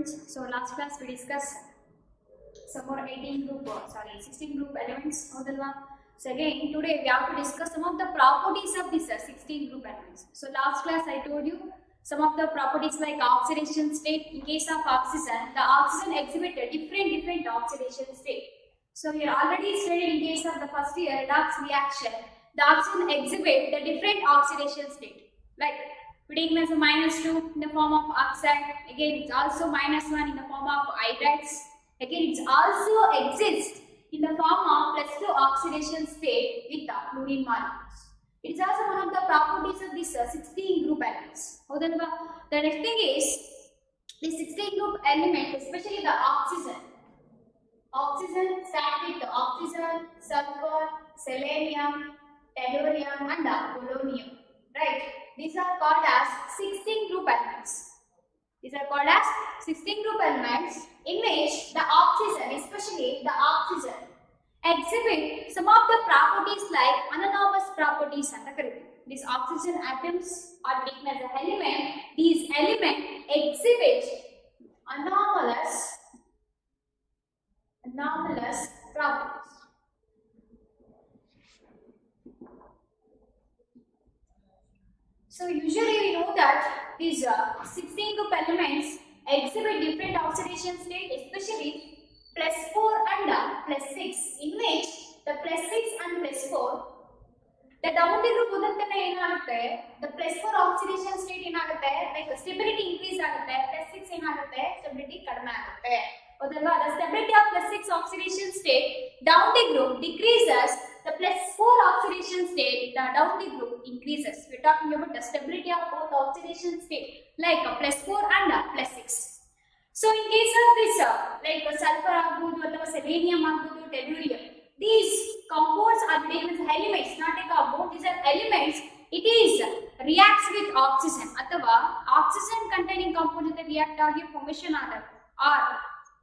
students. So last class we discussed some more 16 group elements. So again today we have to discuss some of the properties of this 16 group elements. So last class I told you some of the properties like oxidation state. In case of oxygen, the oxygen exhibit a different oxidation state. So we already studied in case of the first year redox reaction, the oxygen exhibit the different oxidation state. Like we take as a -2 in the form of oxide. Again, it's also -1 in the form of hydrides. Again, it also exists in the form of +2 oxidation state with the fluorine molecules. It is also one of the properties of this 16 group elements. The next thing is the 16 group element, especially the oxygen. Oxygen start with the oxygen, sulfur, selenium, tellurium, and polonium. Right? These are called as 16 group elements. These are called as 16 group elements in which the oxygen, especially the oxygen, exhibit some of the properties like anomalous properties and the these oxygen atoms are taken as an element. These elements exhibit anomalous properties. So usually we know that these 16 group elements exhibit different oxidation state, especially +4 and +6, in which the +6 and +4, the down group odattane enagutte, the +4 oxidation state enagutte, like stability increase agutte, +6 enagutte, stability kadame agutte. Odalva, the stability of +6 oxidation state down the group decreases, the +4 oxidation state, the down the group increases. We are talking about the stability of both oxidation state, like +4 and +6. So in case of this, like sulfur agbodu or selenium agbodu, tellurium, these compounds are named as elements, not a compound. These are elements. It is reacts with oxygen. Athava oxygen containing compounds that react agi formation are.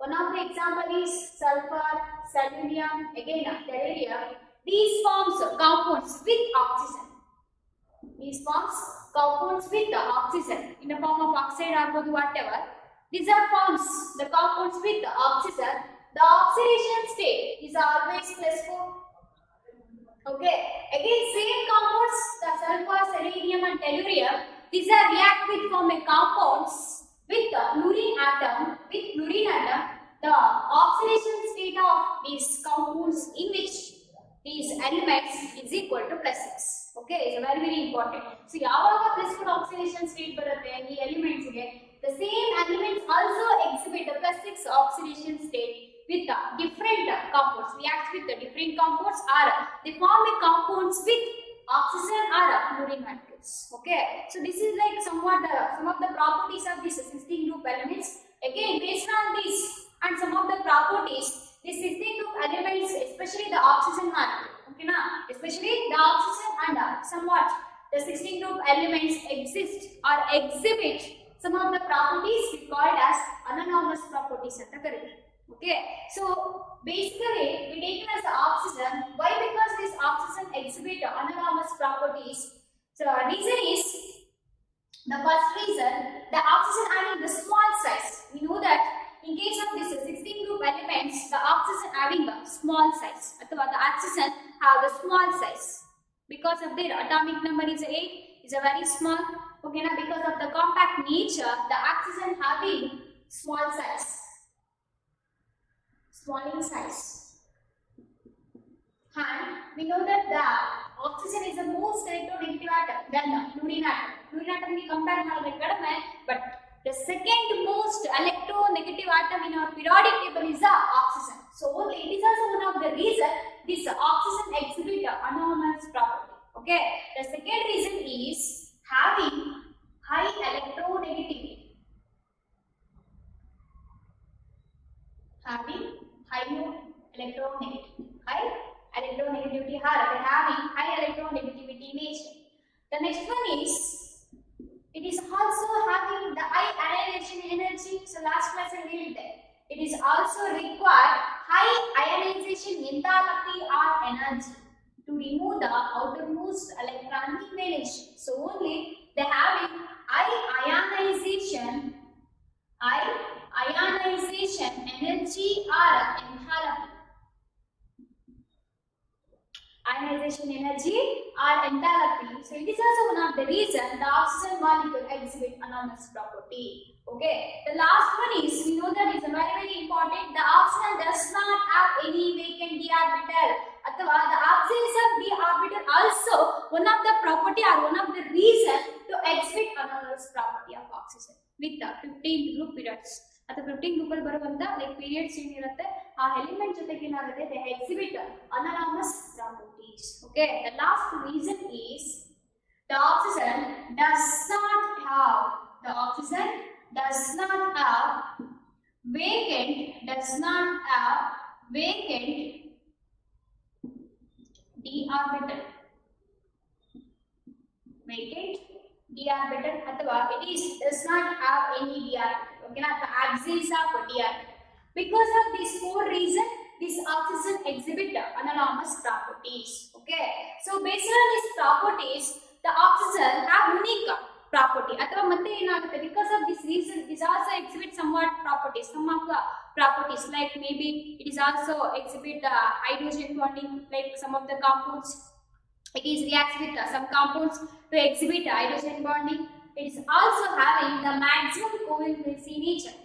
One of the example is sulfur, selenium, again tellurium. These forms compounds with oxygen. These forms compounds with the oxygen in the form of oxide or whatever. These are forms the compounds with the oxygen. The oxidation state is always +4. Okay. Again, same compounds, the sulfur, selenium, and tellurium. These are react with form a compounds with the fluorine atom. With fluorine atom, the oxidation state of these compounds in which these elements is equal to +6. Okay, it's very important. So, yavaga +4 oxidation state barutte ee elements ge, the same elements also exhibit the +6 oxidation state with the different compounds. Reacts with the different compounds or they form a compounds with oxygen or fluorine molecules. Okay, so this is like somewhat some of the properties of these 16 group elements. Again, based on this and some of the properties, these 16 group elements, especially the oxygen molecule, okay na, especially the oxygen and somewhat the 16 group elements exist or exhibit some of the properties we called as anomalous properties at the current. Okay, so basically we take it as the oxygen. Why? Because this oxygen exhibit anomalous properties. So reason is, the first reason, the oxygen having the small size. We know that in case of this 16 group elements, the oxygen having a small size. Athava the oxygen have the small size because of their atomic number is 8, is a very small. Okay, now because of the compact nature, the oxygen having small size. Small in size. And we know that the oxygen is the most electronegative atom than the fluorine atom. Fluorine atom we compare kadame, but the second most electronegative atom in our periodic table is the oxygen. So it is also one of the reason this oxygen exhibit anomalous property. Okay, the second reason is having high electronegativity. Having high electronegativity, having high electronegativity nature. The next one is, it is also having the high ionization energy. So last class I read that it is also required high ionization enthalpy or energy to remove the outermost electron evaluation. So only they having high ionization oxidation energy or enthalpy. So it is also one of the reason the oxygen molecule exhibit anomalous property. Okay, the last one is, we know that is very important. The oxygen does not have any vacant d orbital. Athava the absence of d orbital also one of the property or one of the reason to exhibit anomalous property of oxygen with the 15 group periods. ಅಥವಾ 15 group ಅಲ್ಲಿ ಬರುವಂತ like periods ಏನಿರುತ್ತೆ ಆ element ಜೊತೆಗೆ ಏನಾಗುತ್ತೆ they exhibit anonymous properties. Okay, the last reason is the oxygen does not have vacant d orbital. ಅಥವಾ it does not have any d orbital. Okay, now the absence of d orbital. Because of this four reason, this oxygen exhibit anomalous properties. Okay, so based on these properties, the oxygen have unique property. ಅಥವಾ ಮತ್ತೆ ಏನಾಗುತ್ತೆ, because of this reason this also exhibit somewhat properties, some of the properties like maybe it is also exhibit hydrogen bonding, like some of the compounds it is reacts with some compounds to exhibit hydrogen bonding. It is also having the maximum covalency nature.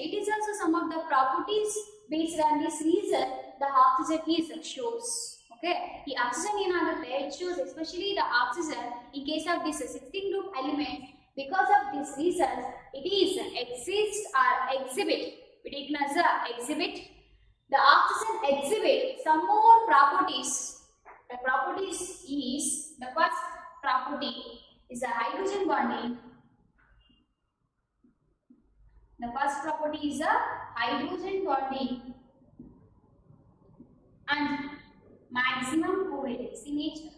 It is also some of the properties based on this reason the oxygen is shows. Okay, the oxygen ಏನಾಗುತ್ತೆ it shows, especially the oxygen in case of this 16 group elements. Because of this reason it is exist or exhibit. The oxygen exhibit some more properties. The properties is, the first property is a hydrogen bonding. And maximum covalency nature.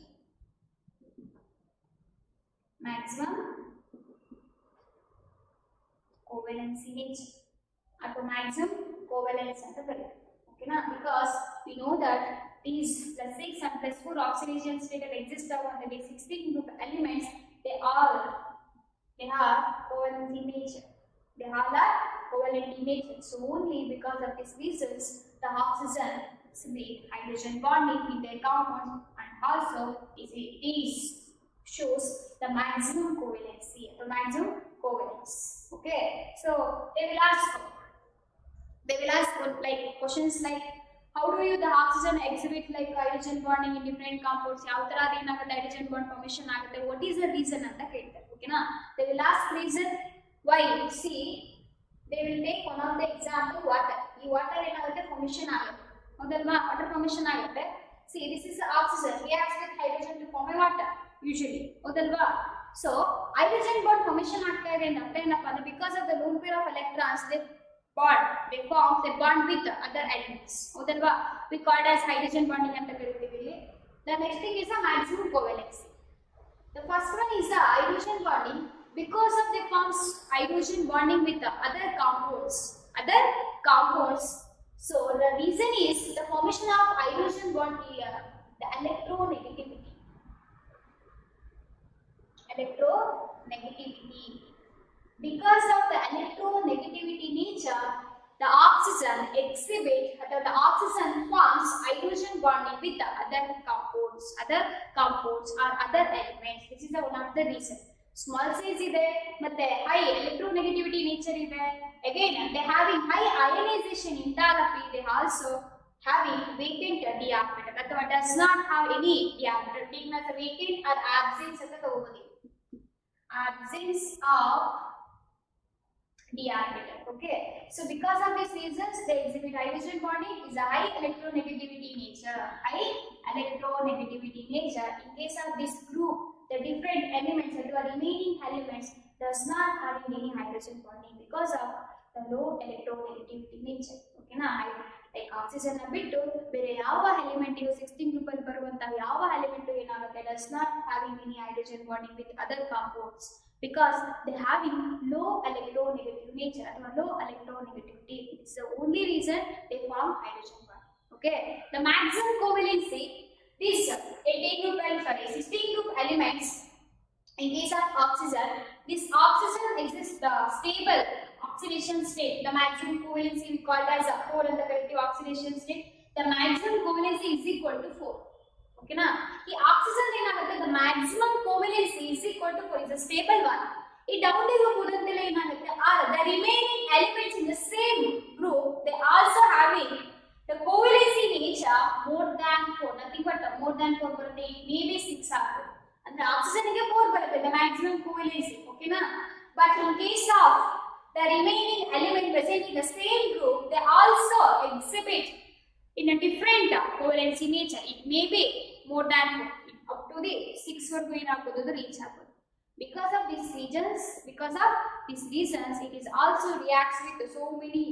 At maximum covalence ಅಂತ ಬರುತ್ತೆ. Okay na, because we know that these +6 and +4 oxidation state exist on the 16 group elements. They have covalent nature. So only because of these reasons the oxygen exhibit hydrogen bonding in their compounds, and also it shows the maximum covalency. Okay, so they will ask like questions like, how do you the oxygen exhibit like hydrogen bonding in different compounds? ಯಾವ ತರ ಏನಾಗುತ್ತೆ hydrogen bond formation ಆಗುತ್ತೆ? What is the reason ಅಂತ ಕೇಳ್ತಾರೆ. Okay na, they will ask reason why. See, they will take one of the example water. ಈ water ಏನಾಗುತ್ತೆ formation ಆಗುತ್ತೆ, ಹೌದಲ್ವಾ? water formation ಆಗುತ್ತೆ. See, this is oxygen reacts with hydrogen to form a water usually, ಹೌದಲ್ವಾ? So hydrogen bond formation ಆಗ್ತಾ ಇದೆ ಅಂತ ಅರ್ಥ ಏನಪ್ಪಾ ಅಂದ್ರೆ, because of the lone pair of electrons they form bond with other elements, ಹೌದಲ್ವಾ? We called as hydrogen bonding ಅಂತ ಕರೀತೀವಿ ಇಲ್ಲಿ. The next thing is a maximum covalency. The first one is the hydrogen bonding. Because of the forms hydrogen bonding with the other compounds. So the reason is the formation of hydrogen bond here, the electronegativity. Because of the electronegativity nature, the oxygen forms hydrogen bonding with the other compounds or other elements. This is one of the reason. Small size ಇದೆ ಮತ್ತೆ high electronegativity nature ಇದೆ. Again they having high ionization enthalpy. They also having vacant d orbital ಅಥವಾ does not have any d orbital. Taken as a vacant or absence ಅಂತ ತಗೋಬಹುದು. Absence of d orbital. Okay, so because of these reasons they exhibit hydrogen bonding is a high electronegativity nature. In case of this group, the different elements or the remaining elements does not having any hydrogen bonding because of the low electronegativity nature. Okay na, like oxygen na bittu bere yava element 16 group alli baruvanta yava element enagutte does not having any hydrogen bonding with other compounds because they having low electronegative nature or low electronegativity. It's the only reason they form hydrogen bond. Okay, the maximum covalency, this 16 group elements in case of oxygen, this oxygen exists the stable oxidation state. The maximum covalency we called as a 4 and the collective oxidation state. the maximum covalency is equal to 4. Okay na? The oxygen ಏನಾಗುತ್ತೆ the maximum covalency is equal to 4 is a stable one. ಈ down the group ಹೋದಂತೆಲ್ಲ ಏನಾಗುತ್ತೆ are the remaining elements in the same group they also having the covalency nature more than 4, nothing but more than 4 ಬರುತ್ತೆ, maybe 6 ಆಗ್ತದೆ. ಅಂದ್ರೆ oxygen ಗೆ 4 ಬರುತ್ತೆ the maximum covalency. Okay na? But in case of the remaining element present in the same group they also exhibit in a different covalency nature. It may be more than 4, up to the 6 ವರೆಗೂ ಏನಾಗಬಹುದು reach ಆಗಬಹುದು. Because of these reasons it is also reacts with so many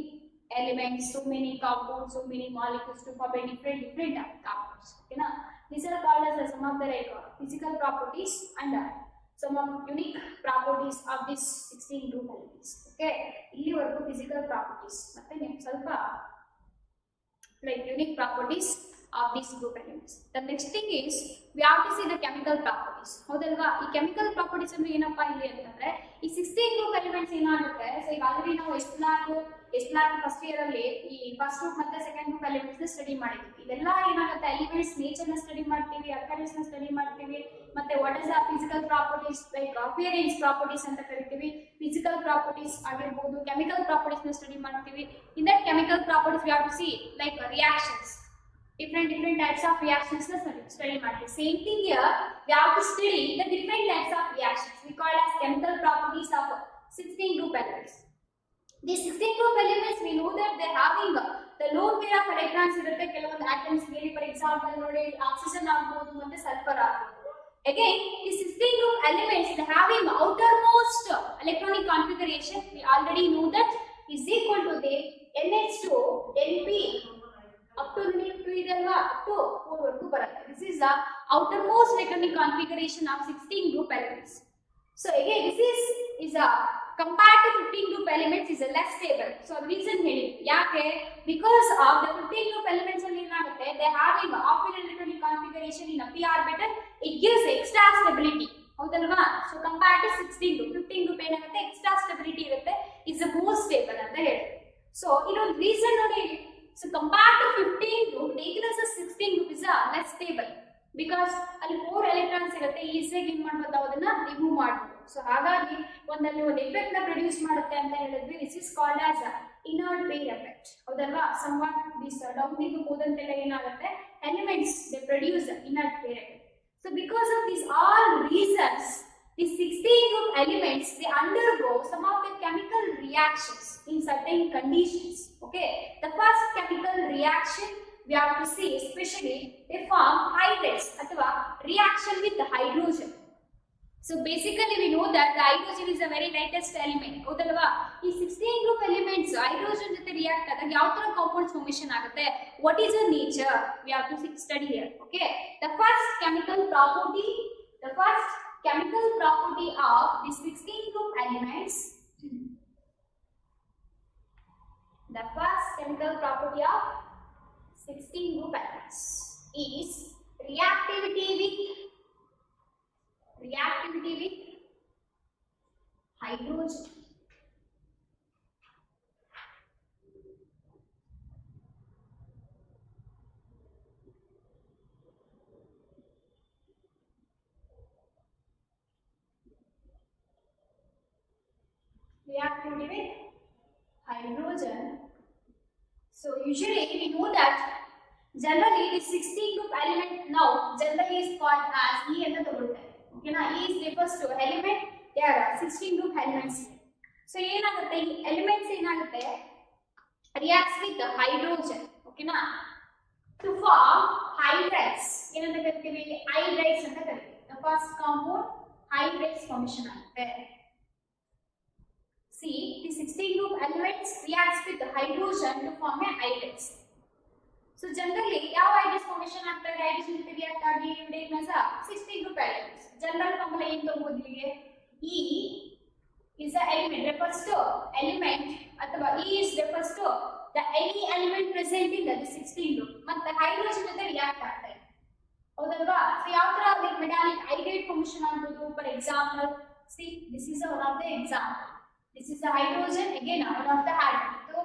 elements, so many compounds, so many molecules to form a different compounds. Okay na? These are called as some of the physical properties and some of unique properties of these 16 group elements. Okay, ಇಲ್ಲಿವರೆಗೂ physical properties ಮತ್ತೆ ಸ್ವಲ್ಪ like unique properties of these group elements. The next thing is we have to see the chemical properties. ಹೌದಲ್ವಾ? ಈ chemical properties ಅಂದ್ರೆ ಏನಪ್ಪಾ ಇಲ್ಲಿ ಅಂತಂದ್ರೆ ಈ 16 group elements ಏನಾಗುತ್ತೆ, ಸೊ ಈಗ ಆಲ್ರೆಡಿ ನಾವು ಎಸ್ಲಾಕ್ ಫಸ್ಟ್ ಇಯರ್ ಅಲ್ಲಿ ಈ ಫಸ್ಟ್ ಗ್ರೂಪ್ ಮತ್ತೆ ಸೆಕೆಂಡ್ ಗ್ರೂಪ್ ಎಲಿಮೆಂಟ್ಸ್ ನ ಸ್ಟಡಿ ಮಾಡಿದ್ವಿ. ಇದೆಲ್ಲ ಏನಾಗುತ್ತೆ ಎಲಿಮೆಂಟ್ಸ್ ನೇಚರ್ ನ ಸ್ಟಡಿ ಮಾಡ್ತೀವಿ, ಅಕರೆನ್ಸ್ ನ ಸ್ಟಡಿ ಮಾಡ್ತೀವಿ, ಮತ್ತೆ what is the physical properties like appearance properties ಅಂತ ಕರಿತೀವಿ, ಫಿಸಿಕಲ್ ಪ್ರಾಪರ್ಟೀಸ್ ಆಗಿರಬಹುದು, ಕೆಮಿಕಲ್ ಪ್ರಾಪರ್ಟೀಸ್ ನ ಸ್ಟಡಿ ಮಾಡ್ತೀವಿ. In that chemical properties we have to see like reactions, different types of reactions na study ಮಾಡ್ತೀವಿ. Same thing here we have to study the different types of reactions we call as chemical properties of 16 group elements. These 16 group elements we know that they are having the lone pair of electrons irutte ಕೆಲವೊಂದು atoms ಗೆ, for example ನೋಡಿ oxygen ಆಗಬಹುದು ಮತ್ತೆ sulfur ಆಗಬಹುದು. Again these 16 group elements they having outermost electronic configuration we already know that is equal to the NH2 NP up to limit 2 ಇದಲ್ವಾ, up to 4 ವರೆಗೂ ಬರುತ್ತೆ. This is the outermost electronic configuration of 16 group elements. So again this is a compared to 15 group elements is a less stable. So the reason ಹೇಳಿ ಯಾಕೆ, because of the 15 group elements ಅಲ್ಲಿ ಏನಾಗುತ್ತೆ they having optimal electronic configuration in a p orbital, it gives extra stability. ಹೌದಲ್ವಾ? So compared to 16 group 15 group ಏನಾಗುತ್ತೆ extra stability ಇರುತ್ತೆ, is the most stable ಅಂತ ಹೇಳಿ. So ಇನ್ನೊಂದು reason ನೋಡಿ, so compared to 15 group the equals of 16 group is less stable because ಅಲ್ಲಿ 4 electrons ಇರುತ್ತೆ, ಈಸಿಯಾಗಿ ಏನು ಮಾಡಬಹುದು ಅದನ್ನ ರಿಮೂವ್ ಮಾಡಬಹುದು. ಸೊ ಹಾಗಾಗಿ ಒಂದಲ್ಲಿ ಒಂದು ಎಫೆಕ್ಟ್ ನ ಪ್ರೊಡ್ಯೂಸ್ ಮಾಡುತ್ತೆ ಅಂತ ಹೇಳಿದ್ವಿ. This is called as inert pair effect. ಹೌದಲ್ವಾ? somewhat this down the group ಹೋದಂತೆಲ್ಲ ಏನಾಗುತ್ತೆ elements they produce inert pair effect. So because of these all reasons these 16 group elements they undergo some of the chemical reactions in certain conditions. Okay, the first chemical reaction we have to see especially they form hydrates athwa reaction with the hydrogen. So basically we know that the hydrogen is a very lightest element. ಹೌದಲ್ವಾ? ಈ 16 group elements hydrogen ಜೊತೆ react ಆದಾಗ ಯಾವ ತರ compounds formation ಆಗುತ್ತೆ, what is the nature we have to study here. Okay, the first chemical property of the 16 group elements, the first chemical property of 16 group elements is reactivity with hydrogen. Reactivity with hydrogen. So usually we know that generally the 16 group element now generally is called as E ಅಂತ ತಗೊಳ್ತಾರೆ. Okay na? E refers to element, there are 16 group elements. So ಏನಾಗುತ್ತೆ ಈ elements ಏನಾಗುತ್ತೆ reacts with the hydrogen. Okay na? To form hydrates. ಏನಂತ ಕರಿತೀವಿ hydrates ಅಂತ ಕರಿತೀವಿ. The first compound hydrates formation ಆಗುತ್ತೆ. See, the 16 group elements reacts with the hydrogen to form a hydrates. So generally ಯಾವ hydrates formation ಆಗ್ತದೆ, hydrogen ಜೊತೆ react ಆಗಿ ಇಡೀನಸ 16 group elements. General formula ಏನು ತಗೋದಿಲ್ಲಿಗೆ E is the element refers to element ಅಥವಾ E is refers to the any element present in the 16 group ಮತ್ತೆ hydrogen ಜೊತೆ react ಆಗ್ತದೆ. ಹೌದಲ್ವಾ? So ಯಾವ ತರ metallic hydrate formation ಆಗ್ಬೋದು, for example see this is one of the example. This is the hydrogen, again one of the hydrogen. So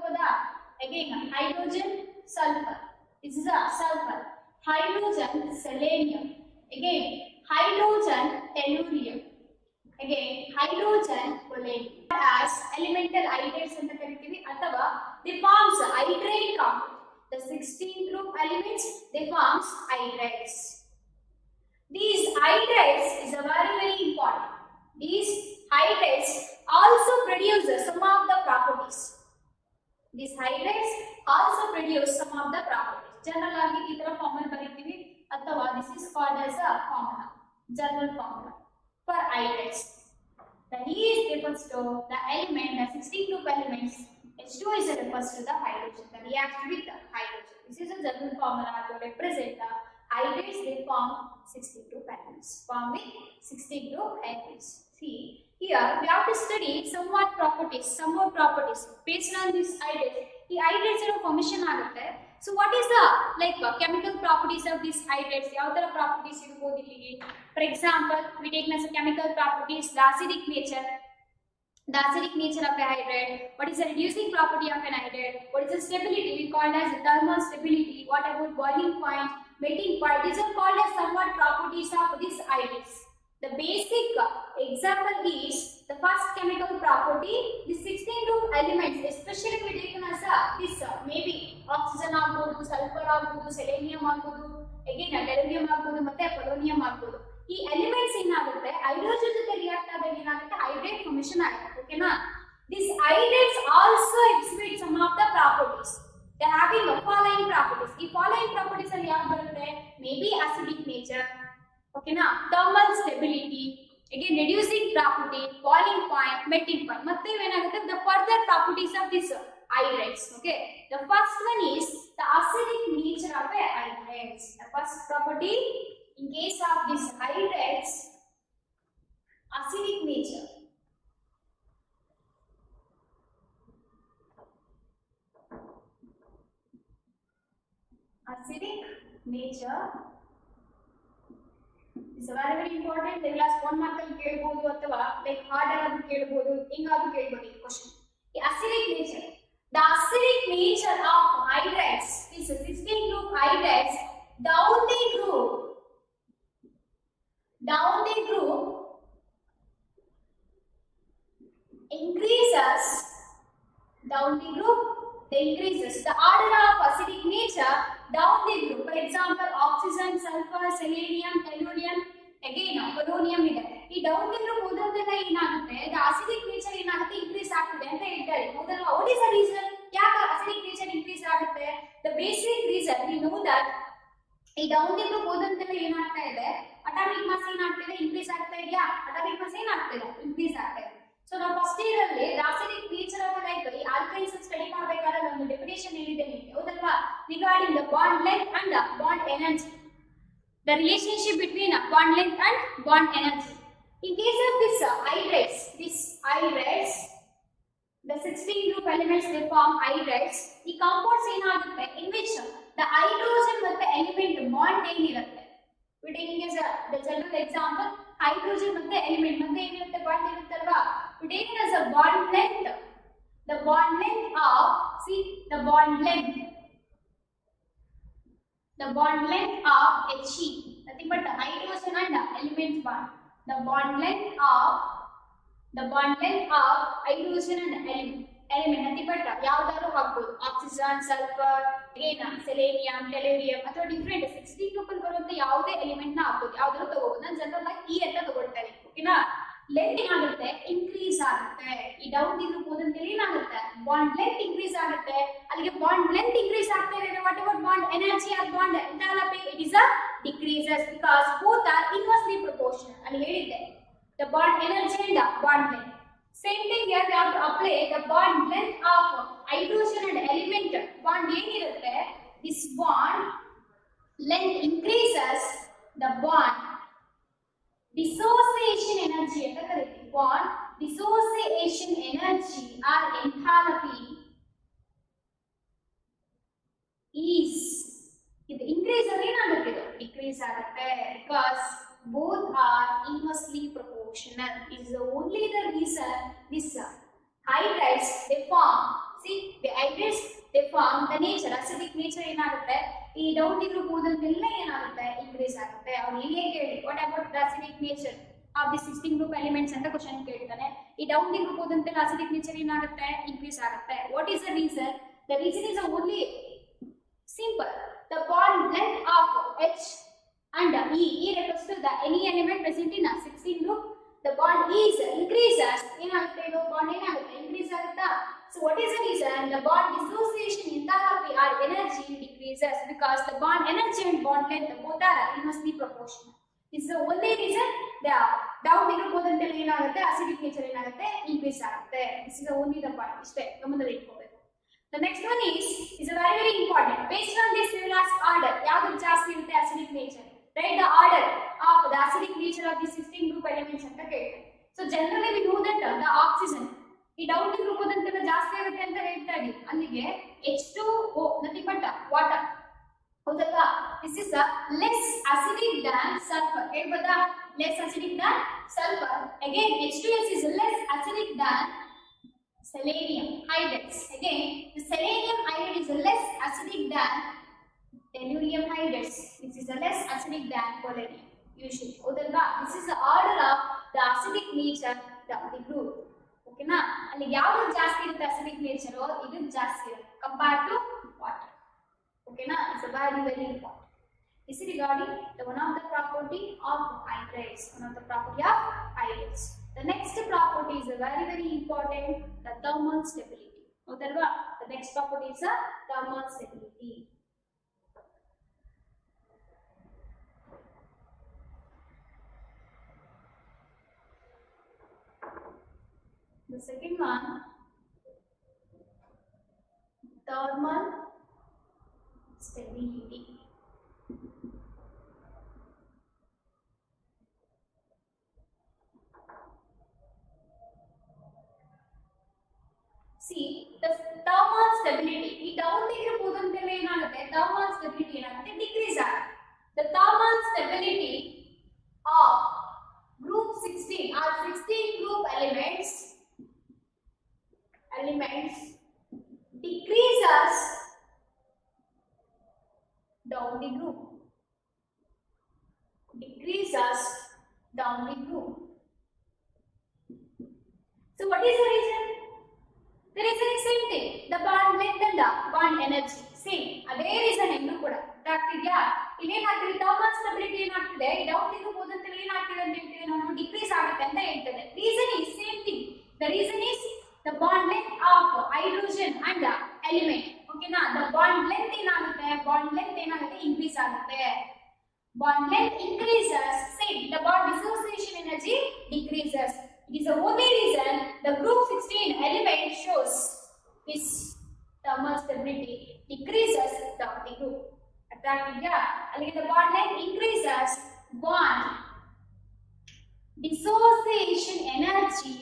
again hydrogen sulfur. This is a sulfur. Hydrogen, selenium. Again, hydrogen, tellurium. Again, hydrogen, polonium. As elemental hydrates ಅಂತ ಕರಿತೀವಿ ಅಥವಾ they forms hydrate compound. The 16 group elements they forms hydrates. These hydrates is a very important. These hydrates also produce some of the properties. These hydrates also produce some of the properties. General ಆಗಿ ಈ ತರ formula ಬರೀತೀವಿ ಅಥವಾ this is called as a formula, general formula for hydrates. The E is refers to the element, the 16 group elements. H2 is refers to the hydrogen that reacts with the hydrogen. This is a general formula to represent the hydrates. They form 16 group elements, forming 16 group elements. See, here we have to study some more properties based on this hydrates. The hydrates formation ಆಗುತ್ತೆ. So what is the chemical properties of these hydrates? ಯಾವ ತರ properties ಇರಬಹುದು ಇಲ್ಲಿಗೆ? For example, we take as chemical properties the acidic nature. The acidic nature of a hydrate. What is the reducing property of an hydrate? What is the stability? We call it as the thermal stability. What about boiling point, melting point? These are called as somewhat properties of these hydrates. The basic example is the first chemical property. The 16 group elements, especially we taken as this maybe oxygen agbodu, sulfur agbodu, selenium agbodu, again tellurium agbodu, ಮತ್ತೆ polonium agbodu. ಈ elements ಏನಾಗುತ್ತೆ hydrogen ಜೊತೆ react ಆದಾಗ ಏನಾಗುತ್ತೆ hydrate formation ಆಗುತ್ತೆ ಓಕೆನಾ this hydrates also exhibit some of the properties they having following properties ಈ following properties ಅಲ್ಲಿ ಯಾವುದು ಬರುತ್ತೆ ಮೇ ಬಿ ಅಸಿಡಿಕ್ ನೇಚರ್ ಓಕೆನಾ thermal stability again reducing property boiling point melting point ಮತ್ತೆ ಏನಾಗುತ್ತೆ the further properties of this hydrates. Okay, the first one is the acidic nature of a hydrates. The first property in case of this hydrates, acidic nature. Acidic nature is very important. The class 1 mark ಅಲ್ಲಿ ಕೇಳಬಹುದು ಅಥವಾ like hard ಆಗಿ ಕೇಳಬಹುದು ಹಿಂಗಾದ್ರೂ ಕೇಳಬಹುದು ಈ question. The acidic nature. The acidic nature of hydrates is 16 group hydrates down the group increases the order of acidic nature down the group. For example, oxygen, sulfur, selenium, tellurium, again polonium ಇದೆ ಈ down the group ಓದೋದ್ರಿಂದ ಏನಾಗುತ್ತೆ the acidic nature ಏನಾಗುತ್ತೆ increase ಆಗ್ತಿದೆ ಅಂತ ಹೇಳ್ತಾರೆ ಹೌದಲ್ವಾ what is the reason ಯಾಕೆ acidic nature increase ಆಗುತ್ತೆ the basic reason we know that ಈ ಡೌನ್ ದಿ ಗ್ರೂಪ್ ಓದೋದ್ರಿಂದ ಏನಾಗ್ತಾ ಇದೆ ಅಟಾಮಿಕ್ ಮಾಸ್ ಏನಾಗ್ತಿದೆ ಇನ್ಕ್ರೀಸ್ ಆಗ್ತಾ ಇದೆಯಾ ಅಟಾಮಿಕ್ ಮಾಸ್ ಏನಾಗ್ತಿದೆ ಇನ್ಕ್ರೀಸ್ ಆಗ್ತಾ ಇದೆ ಸೊ ನಾವು ಫಸ್ಟ್ ಇಯರ್ ಅಲ್ಲಿ acidic nature of like ಈ ಆಲ್ಕೈನ್ಸ್ ಸ್ಟಡಿ ಮಾಡಬೇಕಾದ್ರೆ ಒಂದು ಡೆಫಿನಿಷನ್ ಹೇಳಿದೆ ನಿಮಗೆ ಹೌದಲ್ವಾ regarding the bond length and the bond energy the relationship between bond length and bond energy. In case of this hydrates, the 16 group elements they form hydrates. The compounds ಏನಾಗುತ್ತೆ in which the hydrogen ಮತ್ತೆ element bond ಏನಿರುತ್ತೆ. We taking as the general example hydrogen ಮತ್ತೆ element ಮತ್ತೆ ಏನಿರುತ್ತೆ bond ಇರುತ್ತಲ್ವಾ. We taking as a bond length. The bond length of the bond length of He, nothing but the hydrogen and the element bond. The bond length of hydrogen and element nothing but ಯಾವ್ದಾದ್ರು ಹಾಕಬಹುದು oxygen sulphur again selenium tellurium ಅಥವಾ different 16 group ಅಲ್ಲಿ ಬರುವಂತ ಯಾವುದೇ element ನ ಹಾಕಬಹುದು ಯಾವ್ದಾದ್ರು ತಗೋಬಹುದು ನಾನು ಜನರಲ್ ಆಗಿ ಈ ಅಂತ ತಗೊಳ್ತೇನೆ ಓಕೆನಾ ಲೆಂತ್ ಏನಾಗುತ್ತೆ ಇನ್ಕ್ರೀಸ್ ಆಗುತ್ತೆ ಈ ಡೌನ್ ದಿ ಗ್ರೂಪ್ ಓದಂತೇಳಿ ಏನಾಗುತ್ತೆ ಬಾಂಡ್ ಲೆಂತ್ ಇನ್ಕ್ರೀಸ್ ಆಗುತ್ತೆ ಅಲ್ಲಿಗೆ ಬಾಂಡ್ ಲೆಂತ್ ಇನ್ಕ್ರೀಸ್ ಆಗ್ತಾ ಇದೆ what about bond energy of bond enthalpy it is a decreases because both are inversely proportional ಅಲ್ಲಿ ಹೇಳಿದ್ದೆ the bond energy and the bond length same thing here we have to apply the bond length of hydrogen and element bond ಏನಿರುತ್ತೆ this bond length increases the bond dissociation energy ಅಂತ ಕರೀತೀವಿ bond dissociation energy or enthalpy is ಇದು increase ಅಲ್ಲಿ ಏನಾಗುತ್ತೆ ಇದು decrease ಆಗುತ್ತೆ because both are inversely proportional. It is only the reason this hydrates they form. See, the hydrates they form the nature acidic nature ಏನಾಗುತ್ತೆ ಈ down the group ಹೋದಂತೆಲ್ಲ ಏನಾಗುತ್ತೆ increase ಆಗುತ್ತೆ. ಅವ್ರು ಏನೇ ಕೇಳಿ what about the acidic nature of the 16 group elements ಅಂತ question ಕೇಳ್ತಾನೆ. ಈ ಡೌನ್ ಡಿ ಗ್ರೂಪ್ ಹೋದಂತೆಲ್ಲ ಅಸಿಡಿಕ್ ನೇಚರ್ ಏನಾಗುತ್ತೆ ಇನ್ಕ್ರೀಸ್ ಆಗುತ್ತೆ. What is the reason? The reason is only simple. The bond length of H and E refers to the any element present in a 16 group. The bond is increases. ಏನಾಗುತ್ತೆ ಇದು bond ಏನಾಗುತ್ತೆ increase ಆಗುತ್ತಾ? So what is the reason? The bond dissociation enthalpy or energy decreases because the bond energy and bond length both are inversely proportional. This is the only reason. The down group ಹೋದಂತೆಲ್ಲ ಏನಾಗುತ್ತೆ acidic nature ಏನಾಗುತ್ತೆ increase ಆಗುತ್ತೆ. This is only the point. ಇಷ್ಟೇ ಗಮನದಲ್ಲಿ ಇಟ್ಕೋಬೇಕು. The next one is a very important. Based on this we will ask order. ಯಾವುದು ಜಾಸ್ತಿ ಇರುತ್ತೆ acidic nature? Write the order of the acidic nature of the 16 group elements ಅಂತ ಕೇಳ್ತಾರೆ. So generally we know that the oxygen ಈ down the group ಹೋದಂತೆಲ್ಲ ಜಾಸ್ತಿ ಆಗುತ್ತೆ ಅಂತ ಹೇಳ್ತಾ ಇದೀವಿ. ಅಲ್ಲಿಗೆ H2O nothing but water. ಹೌದಲ್ವಾ? This is less acidic than sulfur. ಹೇಳ್ಬೋದಾ? Less acidic than sulfur. Again H2S is less acidic than selenium hydrates. Again, the selenium hydride is less acidic than tellurium hydrates. This is less acidic than polonium. Usually, howdalva? This is the order of the acidic nature of the group. Okay na? Ali yavu jaasti irutte acidic nature idu jaasti irutte compared to water. Okay na? It's very very important. This is regarding the one of the property of hydrates. One of the property of hydrates. The next property is very very important, the thermal stability. ಹೌದಲ್ವಾ? The next property is thermal stability. The second one, thermal stability. See, the thermal stability, ಈ down the group ಹೋದಂತೆಲ್ಲ ಏನಾಗುತ್ತೆ thermal stability ಏನಾಗುತ್ತೆ decrease ಆಗುತ್ತೆ. The thermal stability of group 16 or 16 group elements decreases down the group. Decreases down the group. So what is the reason? The reason is same thing. The bond length and the bond energy same. ಅದೇ reason ಎಲ್ಲೂ ಕೂಡ ಆಗ್ತಿದ್ಯಾ? ಇಲ್ಲೇನಾಗ್ತಿದೆ thermal stability ಏನಾಗ್ತಿದೆ down the group ಹೋದಂತೆಲ್ಲ ಏನಾಗ್ತಿದೆ ಅಂತ ಹೇಳ್ತೀವಿ ನಾವು decrease ಆಗುತ್ತೆ ಅಂತ ಹೇಳ್ತದೆ. Reason is same thing. The reason is the bond length of hydrogen and the element. Okay na? The bond length ಏನಾಗುತ್ತೆ increase ಆಗುತ್ತೆ. Bond length increases, same. The bond dissociation energy decreases. It is the only reason the group 16 element shows its thermal stability decreases down the group. Attractive, yeah. The bond length increases, bond dissociation energy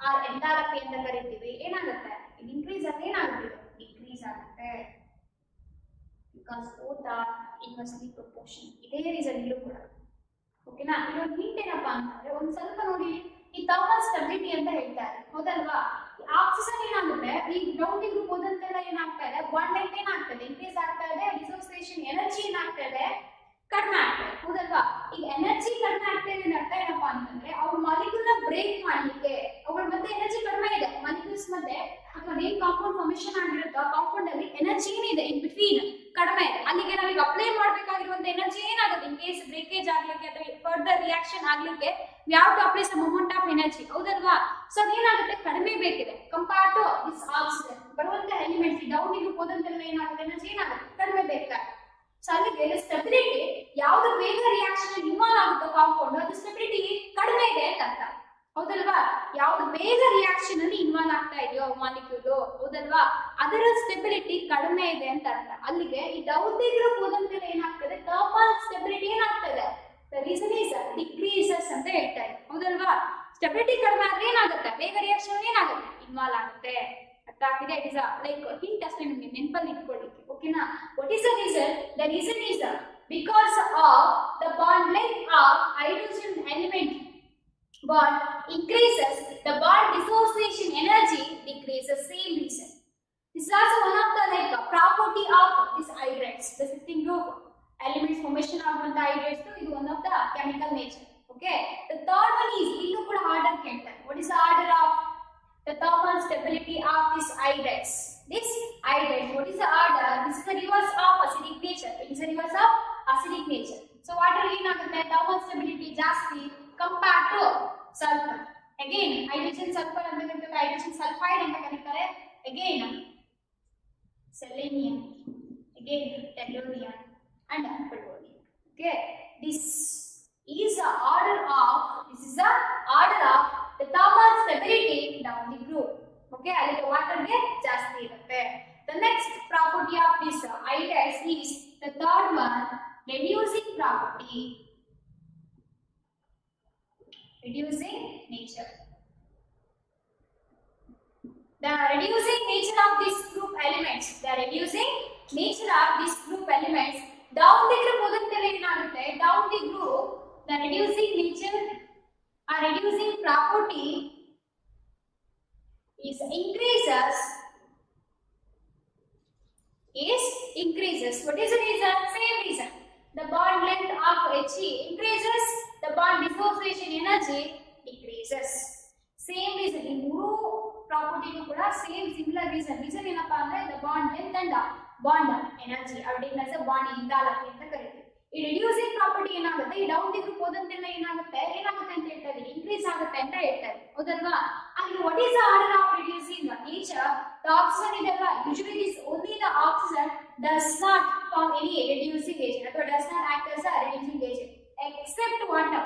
or enthalpy ಅಂತ ಕರೀತೀವಿ. ಏನಾಗುತ್ತೆ? Increase ಆಗಿ ಏನಾಗುತ್ತೆ? Decrease ಆಗುತ್ತೆ. Because both are inversely proportional. ಇದೇ reason ಇಲ್ಲೂ ಕೂಡ. ಓಕೆನಾ? ಇನ್ನೊಂದು ಹಿಂಟ್ ಏನಪ್ಪ ಅಂತಂದ್ರೆ ಒಂದು ಸ್ವಲ್ಪ ನೋಡಿ ಈ ಥರ್ಮಲ್ ಸ್ಟೆಬಿಲಿಟಿ ಅಂತ ಹೇಳ್ತಾರೆ. ಹೌದಲ್ವಾ? ಆಕ್ಸಿಜನ್ ಏನಾಗುತ್ತೆ ಈ ಡೌನ್ ಡಿ ಗ್ರೂಪ್ ಹೋದಂತೆಲ್ಲ ಏನಾಗ್ತಾ ಇದೆ ಬಾಂಡ್ ಲೆಂತ್ ಏನಾಗ್ತದೆ ಇನ್ಕ್ರೀಸ್ ಆಗ್ತಾ ಇದೆ. ಡಿಸೋಸಿಯೇಷನ್ ಎನರ್ಜಿ ಏನಾಗ್ತಾ ಇದೆ ಕಡಿಮೆ ಆಗ್ತಾ ಇದೆ. ಹೌದಲ್ವಾ? ಈಗ ಎನರ್ಜಿ ಕಡಿಮೆ ಆಗ್ತಾ ಇದೆ ಅರ್ಥ ಏನಪ್ಪಾ ಅಂತಂದ್ರೆ ಅವ್ರ ಮಾಲಿಕ್ಯೂಲ್ ನ ಬ್ರೇಕ್ ಮಾಡ್ಲಿಕ್ಕೆ ಅವುಗಳ ಮತ್ತೆ ಎನರ್ಜಿ ಕಡಿಮೆ ಇದೆ ಮಾಲಿಕ್ಯೂಲ್ಸ್ ಮತ್ತೆ ಅಥವಾ ಏನ್ ಕಾಂಪೌಂಡ್ ಫಾರ್ಮೇಶನ್ ಆಗಿರುತ್ತೋ ಕಾಂಪೌಂಡ್ ಅಲ್ಲಿ ಎನರ್ಜಿ ಏನಿದೆ ಇನ್ ಬಿಟ್ವೀನ್ ಕಡಿಮೆ ಇದೆ. ಅಲ್ಲಿಗೆ ನಾವೀಗ ಅಪ್ಲೈ ಮಾಡಬೇಕಾಗಿರುವಂತ ಎನರ್ಜಿ ಏನಾಗುತ್ತೆ ಇನ್ ಕೇಸ್ ಬ್ರೇಕೇಜ್ ಆಗ್ಲಿಕ್ಕೆ ಅಥವಾ ಫರ್ದರ್ ರಿಯಾಕ್ಷನ್ ಆಗ್ಲಿಕ್ಕೆ we have to apply some amount of energy. ಹೌದಲ್ವಾ? ಸೊ ಅದೇನಾಗುತ್ತೆ ಕಡಿಮೆ ಬೇಕಿದೆ ಕಂಪೇರ್ ಟು ದಿಸ್ ಆಕ್ಸಿಜನ್ ಬರುವಂತ ಎಲಿಮೆಂಟ್ಸ್ ಡೌನ್ ಡಿ ಗ್ರೂಪ್ ಹೋದಂತೆಲ್ಲ ಏನಾಗುತ್ತೆ ಎನರ್ಜಿ ಏನಾಗುತ್ತೆ ಕಡಿಮೆ ಬೇಕಾಗುತ್ತೆ. ಸೊ ಅಲ್ಲಿಗೆ ಸ್ಟೆಬಿಲಿಟಿ ಯಾವ್ದು ಬೇಗ ರಿಯಾಕ್ಷನ್ ಇನ್ವಾಲ್ವ್ ಆಗುತ್ತೋ ಕಾಂಪೌಂಡ್ ಅದು ಸ್ಟೆಬಿಲಿಟಿ ಕಡಿಮೆ ಇದೆ ಅಂತ ಅರ್ಥ. ಹೌದಲ್ವಾ? ಯಾವ್ದು ಬೇಗ ರಿಯಾಕ್ಷನ್ ಅಲ್ಲಿ ಇನ್ವಾಲ್ವ್ ಆಗ್ತಾ ಇದೆಯೋ ಮಾಲಿಕ್ಯೂಲ್ ಹೌದಲ್ವಾ ಅದರ ಸ್ಟೆಬಿಲಿಟಿ ಕಡಿಮೆ ಇದೆ ಅಂತ ಅರ್ಥ. ಅಲ್ಲಿಗೆ ಈ ಡೌನ್ ಡಿ ಗ್ರೂಪ್ ಹೋದಂತೆಲ್ಲ ಏನಾಗ್ತದೆ ಥರ್ಮಲ್ ಸ್ಟೆಬಿಲಿಟಿ ಏನಾಗ್ತದೆ ದ ರೀಸನ್ ಈಸ್ ಡಿಕ್ರೀಸಸ್ ಅಂತ ಹೇಳ್ತಾ ಇದೆ. ಹೌದಲ್ವಾ? ಸ್ಟೆಬಿಲಿಟಿ ಕಡಿಮೆ ಆದ್ರೆ ಏನಾಗುತ್ತೆ ಬೇಗ ರಿಯಾಕ್ಷನ್ ಏನಾಗುತ್ತೆ ಇನ್ವಾಲ್ವ್ ಆಗುತ್ತೆ. ಅರ್ಥ ಆಗ್ತಿದೆ? ಇಟ್ ಇಸ್ ಲೈಕ್ ಹಿಂಟ್ ಅಷ್ಟೇ ನಿಮ್ಗೆ ನೆನಪಲ್ಲಿ ಇಟ್ಕೊಳ್ಳಿಕ್ಕೆ. ಓಕೆನಾ? What is the reason? The reason is because of the bond length of hydrogen element bond increases, the bond dissociation energy decreases. Same reason. This is also one of the property of this hydrates. The 16 group elements formation of the hydrates is one of the chemical nature. Okay. The third one is illu kuda order kentar. What is the order of the thermal stability of this hydrates? This hydrates. What is the order? This is the reverse of acidic nature. It is the reverse of acidic nature. So water ಏನಾಗುತ್ತೆ thermal stability ಜಾಸ್ತಿ compared to sulfur. Again hydrogen sulfur ಅಂತ ಕರೀತಾರೆ, hydrogen sulfide ಅಂತ ಕರೀತಾರೆ. Again selenium, again tellurium and polonium. Okay, this is the order of the thermal stability down the group. Okay, ಅಲ್ಲಿ water ಗೆ ಜಾಸ್ತಿ ಇರುತ್ತೆ. The next property of this hydrates is the third one, reducing property. Reducing nature. The reducing nature of this group elements. The reducing nature of this group elements. Down the group ಓದುತ್ತಲೇ ಏನಾಗುತ್ತೆ? Down the group, the reducing nature or reducing property is increases. What is the reason? Same reason. The bond length of He increases. The bond dissociation energy decreases. Same reason. In ಮೂರು property kuda same similar reason. Reason ಏನಪ್ಪಾ ಅಂದ್ರೆ the bond length and bond energy. ಅವಡಿನಸ bond ಇಂಗಾಲಕ್ಕೆ ಅಂತ ಕರೀತೀವಿ. ಈ reducing property ಏನಾಗುತ್ತೆ? ಈ down the group ಓದಂತೆಲ್ಲ ಏನಾಗುತ್ತೆ ಅಂತ ಹೇಳ್ತಾರೆ, increase ಆಗುತ್ತೆ ಅಂತ ಹೇಳ್ತಾರೆ. ಹೌದಲ್ವಾ? ಅಲ್ಲಿ what is the order of reducing nature? The oxygen ಇದೆಲ್ಲ usually this only the oxygen does not form any reducing agent ಅಥವಾ does not act as a reducing agent except water.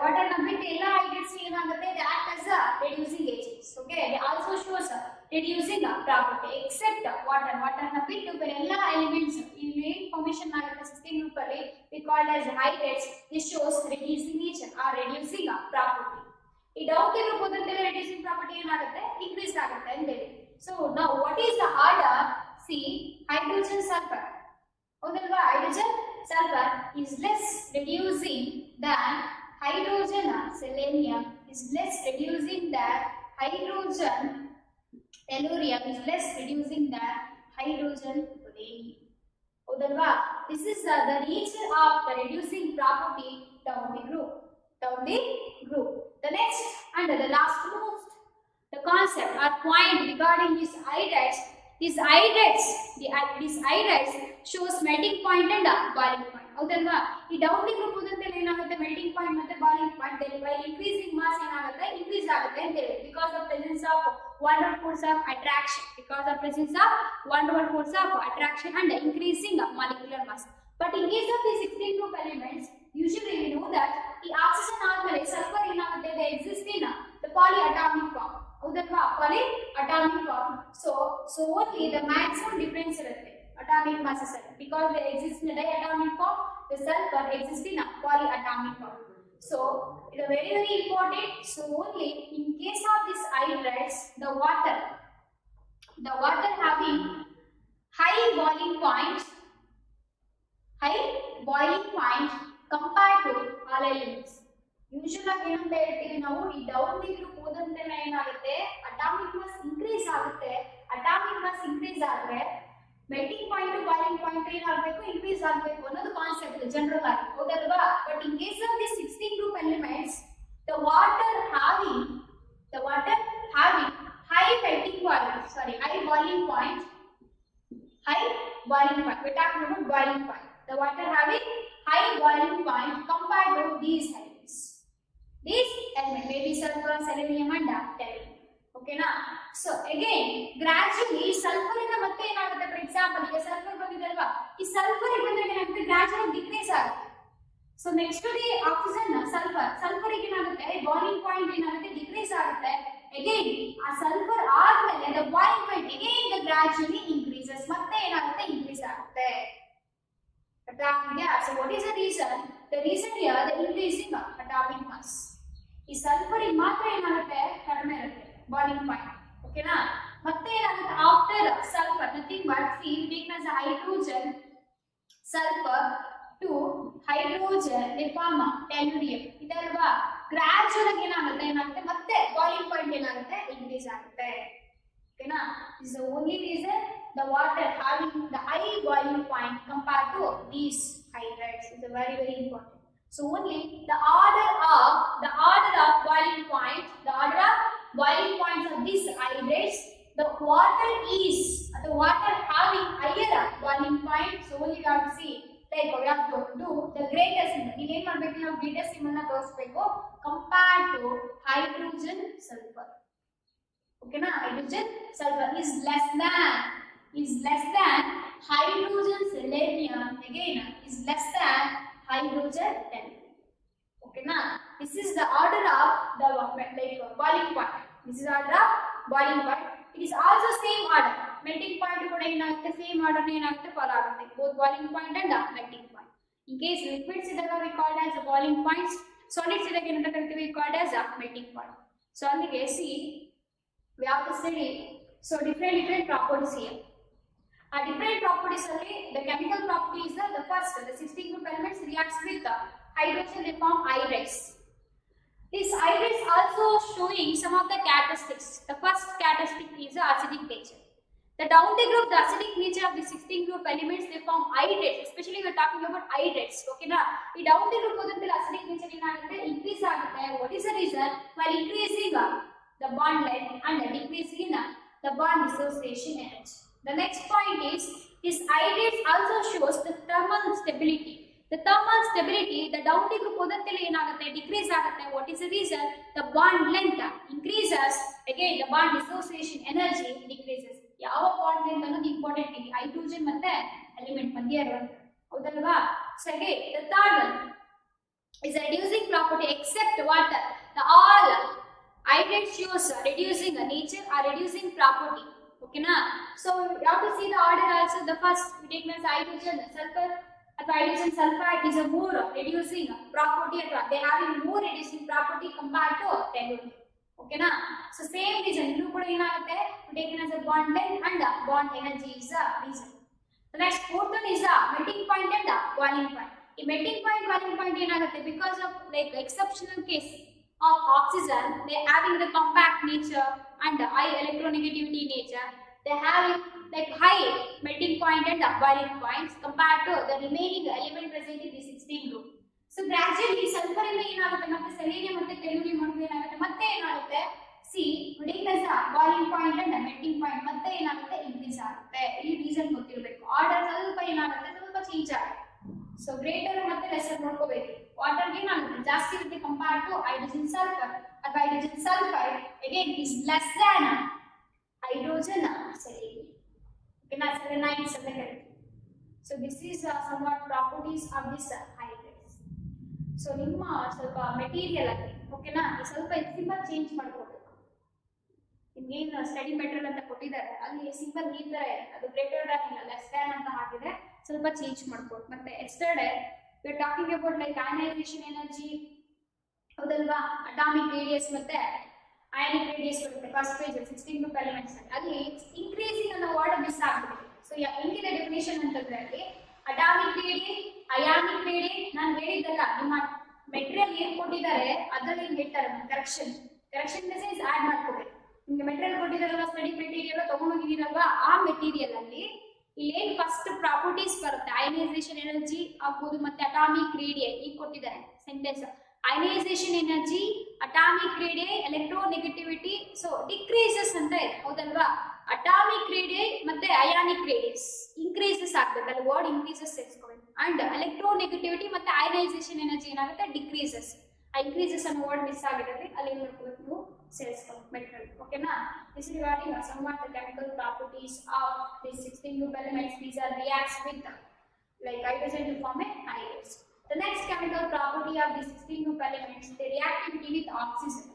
Water na bitte ella hydrates ಏನಾಗುತ್ತೆ? They act as a reducing agents. Okay, they also shows reducing property except water na bitte ಎಲ್ಲ elements ಇಲ್ಲಿ formation ಆಗುತ್ತೆ 16 group ಅಲ್ಲಿ we called as hydrates. This shows reducing nature or reducing property. ಈ down the group ಓದಂತೆಲ್ಲ reducing property ಏನಾಗುತ್ತೆ? Increase ಆಗುತ್ತೆ ಅಂತ ಹೇಳಿ. So now what is the order? See, hydrogen sulfur. ಹೌದಲ್ವಾ? hydrogen sulfur is less reducing than hydrogen selenium, is less reducing than hydrogen tellurium, is less reducing than hydrogen polonium. ಹೌದಲ್ವಾ? This is the nature of the reducing property down the group. The next and the last most the concept or point regarding these hydrates. These hydrates shows melting point and boiling point. ಹೌದಲ್ವಾ? ಈ down the group ಓದಂತೆಲ್ಲ ಏನಾಗುತ್ತೆ? melting point ಮತ್ತೆ boiling point while increasing mass ಏನಾಗುತ್ತೆ? increase ಆಗುತ್ತೆ ಅಂತ ಹೇಳಿ, because of presence of wonderful force of attraction, and increasing molecular mass. But in case of the 16 group elements, usually we know that the oxygen ಆದ್ಮೇಲೆ sulfur ಏನಾಗುತ್ತೆ? they exist in the polyatomic form. ಹೌದಲ್ವಾ? polyatomic form. So only the maximum difference ಇರುತ್ತೆ atomic masses because they exist in a diatomic form. The sulfur exists in a polyatomic form. So it is very important. So only in case of this hydrates, the water having high boiling point compared to all elements. Usual ಏನಂತ ಹೇಳ್ತೀವಿ ನಾವು? ಈ down the group ಓದಂತೆಲ್ಲ ಏನಾಗುತ್ತೆ? Atomic mass increase ಆಗುತ್ತೆ. Atomic mass increase ಆದ್ರೆ melting point boiling point ಏನಾಗಬೇಕು? Increase ಆಗಬೇಕು ಅನ್ನೋದು ಕಾನ್ಸೆಪ್ಟ್ ಜನರಲ್ ಆಗಿ. ಹೌದಲ್ವಾ? But in case of the 16 group elements, the water having high boiling point. We're talking about boiling point. The water having high boiling point compared to these elements. These elements may be sulfur, selenium and tellurium. Okay na? So again gradually sulfur ಇಂದ ಮತ್ತೆ ಏನಾಗುತ್ತೆ? For example ಈಗ sulfur ಬಂದಿದಲ್ವಾ? ಈ sulfur ಬಂದಾಗ ಏನಾಗುತ್ತೆ? gradually decrease ಆಗುತ್ತೆ. So next to the oxygen sulfur ಏನಾಗುತ್ತೆ? boiling point ಏನಾಗುತ್ತೆ? decrease ಆಗುತ್ತೆ. Again ಆ sulfur ಆದ್ಮೇಲೆ the boiling point again the gradually increases. ಮತ್ತೆ ಏನಾಗುತ್ತೆ? increase ಆಗುತ್ತೆ. So what is the reason? The reason here the increasing atomic mass. ಈ sulfur ಮಾತ್ರ ಏನಾಗುತ್ತೆ? ಕಡಿಮೆ ಇರುತ್ತೆ boiling point. Okay na? ಮತ್ತೆ ಏನಾಗುತ್ತೆ? after sulfur nothing but see taken as hydrogen sulfur to hydrogen they form tellurium ಇದಲ್ವಾ gradual ಆಗಿ ಏನಾಗುತ್ತೆ ಮತ್ತೆ ಬಾಯ್ಲಿಂಗ್ ಪಾಯಿಂಟ್ ಏನಾಗುತ್ತೆ ಇನ್ಕ್ರೀಸ್ ಆಗುತ್ತೆ ಓಕೆನಾ this is the only reason the water having the high boiling point compared to these hydrides is very important. So only the order of boiling point, the order of boiling points of these hydrides, the water having higher boiling point. So only we have to see like we have to do the greatest symbol. You ಏನು ಮಾಡಬೇಕು ನಾವು greatest symbol ನ ತೋರಿಸಬೇಕು compared to hydrogen sulfur. Okay na, hydrogen sulfur is less than hydrogen selenium, again is less than hydrogen tellurium. Okay na, this is the order of the boiling point. This is order of boiling point. It is also same order. Melting point kuda enagutte same order ne enagutte follow agutte, both boiling point and melting point. In case liquids idaga we called as boiling points, solids idaga enanta karthivi we called as melting point. So allige see we have to study so different properties here. Different properties only the chemical property is the first the 16 group elements reacts with the hydrogen they form hydrides. This hydrides also showing some of the characteristics. The first characteristic is the acidic nature. The downward group, the acidic nature of the 16 group elements they form hydrides, especially we are talking about hydrides. Okay na, the downward group hodantil acidic nature ಏನಾಗುತ್ತೆ increase ಆಗುತ್ತೆ. What is the reason? While increasing the bond length and decreasing the bond dissociation energy. The next point is this hydrides also shows the thermal stability. The thermal stability, the downward group hodantil ಏನಾಗುತ್ತೆ decrease ಆಗುತ್ತೆ. What is the reason? The bond length increases, again the bond dissociation energy decreases. ಯಾವ bond length ಅನ್ನೋದು important ಇಲ್ಲಿ hydrogen ಮತ್ತೆ element ಮಧ್ಯೆ ಇರುವಂತ ಹೌದಲ್ವಾ. So again the third one is a reducing property except water. The all hydrides shows reducing nature or reducing property. Okay na, so you have to see the order also. The first we take as hydrogen sulfur or hydrogen sulfide is a more reducing property, or they having more reducing property compared to tellurium. Okay na, so same reason illu kuda enagutte taken as a bond length and bond energy is a reason. The next fourth one is the melting point and the boiling point. The melting point boiling point enagutte because of like exceptional case of oxygen, they having the compact nature and high electronegativity nature, they having like high melting point and boiling points compared to the remaining element present in the 16 group. So gradually sulfur ಇಂದ ಏನಾಗುತ್ತೆ ಮತ್ತೆ selenium ಮತ್ತೆ ಟೆಲ್ಲೂರಿಯಂ ಅನ್ನೋದು ಏನಾಗುತ್ತೆ ಮತ್ತೆ ಏನಾಗುತ್ತೆ C take as a boiling point and melting point ಮತ್ತೆ ಏನಾಗುತ್ತೆ ಇನ್ಕ್ರೀಸ್ ಆಗುತ್ತೆ. ಈ ರೀಸನ್ ಗೊತ್ತಿರಬೇಕು. ಆರ್ಡರ್ ಸ್ವಲ್ಪ ಏನಾಗುತ್ತೆ ಸ್ವಲ್ಪ ಚೇಂಜ್ ಆಗುತ್ತೆ. ಸೊ ಗ್ರೇಟರ್ ಮತ್ತೆ ಲೆಸರ್ ನೋಡ್ಕೋಬೇಕು. ವಾಟರ್ ಗೆ ಏನಾಗುತ್ತೆ ಜಾಸ್ತಿ ಇರುತ್ತೆ ಕಂಪೇರ್ ಟು ಹೈಡ್ರೋಜನ್ ಸಲ್ಫರ್. ಅಥವಾ hydrogen sulphide again is less than hydrogen selenium. Okay na, selenides ಅಂತ ಕರೀತೀವಿ. So this is somewhat properties of this hydrides. So ನಿಮ್ಮ ಸ್ವಲ್ಪ ಮೆಟೀರಿಯಲ್ ಆಗಿ ಓಕೆನಾ ಸ್ವಲ್ಪ ಸಿಂಬಲ್ ಚೇಂಜ್ ಮಾಡ್ಕೋಬೇಕು. ನಿಮ್ಗೇನು ಸ್ಟಡಿ ಮೆಟೀರಿಯಲ್ ಅಂತ ಕೊಟ್ಟಿದ್ದಾರೆ ಅಲ್ಲಿ ಸಿಂಬಲ್ ಈ ತರ ಇದೆ, ಅದು ಗ್ರೇಟರ್ ದ್ಯಾನ್ ಇಲ್ಲ ಲೆಸ್ ದ್ಯಾನ್ ಅಂತ ಹಾಕಿದೆ, ಸ್ವಲ್ಪ ಚೇಂಜ್ ಮಾಡ್ಬೋದು. ಮತ್ತೆ yesterday we are talking about like ionisation energy ಹೌದಲ್ವಾ, ಅಟಾಮಿಕ್ ರೇಡಿಯಸ್ ಮತ್ತೆ ಅಯಾನಿಕ್ ರೇಡಿಯಸ್ ಬರುತ್ತೆ ಫಸ್ಟ್ ಪೇಜ್ 16 ಗ್ರೂಪ್ ಎಲಿಮೆಂಟ್ಸ್ ಅಲ್ಲಿ ಇನ್ಕ್ರೀಸಿಂಗ್ ಅನ್ನೋ ವರ್ಡ್ ಮಿಸ್ ಆಗ್ಬಿಟ್ಟಿದೆ. ಸೊ ಹೆಂಗಿದೆ ಡೆಫಿನೇಷನ್ ಅಂತಂದ್ರೆ ಅಲ್ಲಿ ಅಟಾಮಿಕ್ ರೇಡಿಯಸ್ ಅಯಾನಿಕ್ ರೇಡಿಯಸ್ ನಾನು ಹೇಳಿದ್ದಲ್ಲ ನಿಮ್ಮ ಮೆಟೀರಿಯಲ್ ಏನ್ ಕೊಟ್ಟಿದ್ದಾರೆ ಅದರಲ್ಲಿ ಹೇಳ್ತಾರೆ ಕರೆಕ್ಷನ್ ಮೆಸೇಜ್ ಆಡ್ ಮಾಡ್ಕೋಬೇಕು. ನಿಮ್ಗೆ ಮೆಟೀರಿಯಲ್ ಕೊಟ್ಟಿದಾರಲ್ವಾ ಸ್ಟಡಿ ಮೆಟೀರಿಯಲ್ ತಗೊಂಡೋಗಿದ್ದೀರಲ್ವಾ ಆ ಮೆಟೀರಿಯಲ್ ಅಲ್ಲಿ ಇಲ್ಲಿ ಏನ್ ಫಸ್ಟ್ ಪ್ರಾಪರ್ಟೀಸ್ ಬರುತ್ತೆ ಅಯನೈಸೇಷನ್ ಎನರ್ಜಿ ಆಗ್ಬೋದು ಮತ್ತೆ ಅಟಾಮಿಕ್ ರೇಡಿಯಸ್ ಈಗ ಕೊಟ್ಟಿದ್ದಾರೆ sentence ionisation energy atomic radius electronegativity so decreases ಅಂತ ಇದೆ ಹೌದಲ್ವಾ. ಅಟಾಮಿಕ್ ರೇಡಿಯಸ್ ಮತ್ತೆ ಅಯಾನಿಕ್ ರೇಡಿಯಸ್ ಇನ್ಕ್ರೀಸಸ್ ಆಗ್ಬೇಕು ಅಲ್ಲಿ ವರ್ಡ್ ಇನ್ಕ್ರೀಸಸ್ ಸೇರಿಸ್ಕೋಬೇಕು ಅಂಡ್ ಎಲೆಕ್ಟ್ರೋನೆಗೆಟಿವಿಟಿ ಮತ್ತೆ ಅಯನೈಸೇಷನ್ ಎನರ್ಜಿ ಏನಾಗುತ್ತೆ ಡಿಕ್ರೀಸಸ್. ಆ ಇನ್ಕ್ರೀಸಸ್ ಅನ್ನೋ ವರ್ಡ್ ಮಿಸ್ ಆಗಿರೋದ್ರಿ ಅಲ್ಲಿ ಏನ್ ಮಾಡ್ಕೋಬೇಕು ನೀವು ಸೇರಿಸ್ಕೋಬೇಕು ಮೆಟೀರಿಯಲ್ ಓಕೆನಾ. This is regarding somewhat the chemical properties of these 16 group elements. These are reacts with like hydrogen to form a hydrides. The next chemical property of these 16 group elements, the reactivity with oxygen.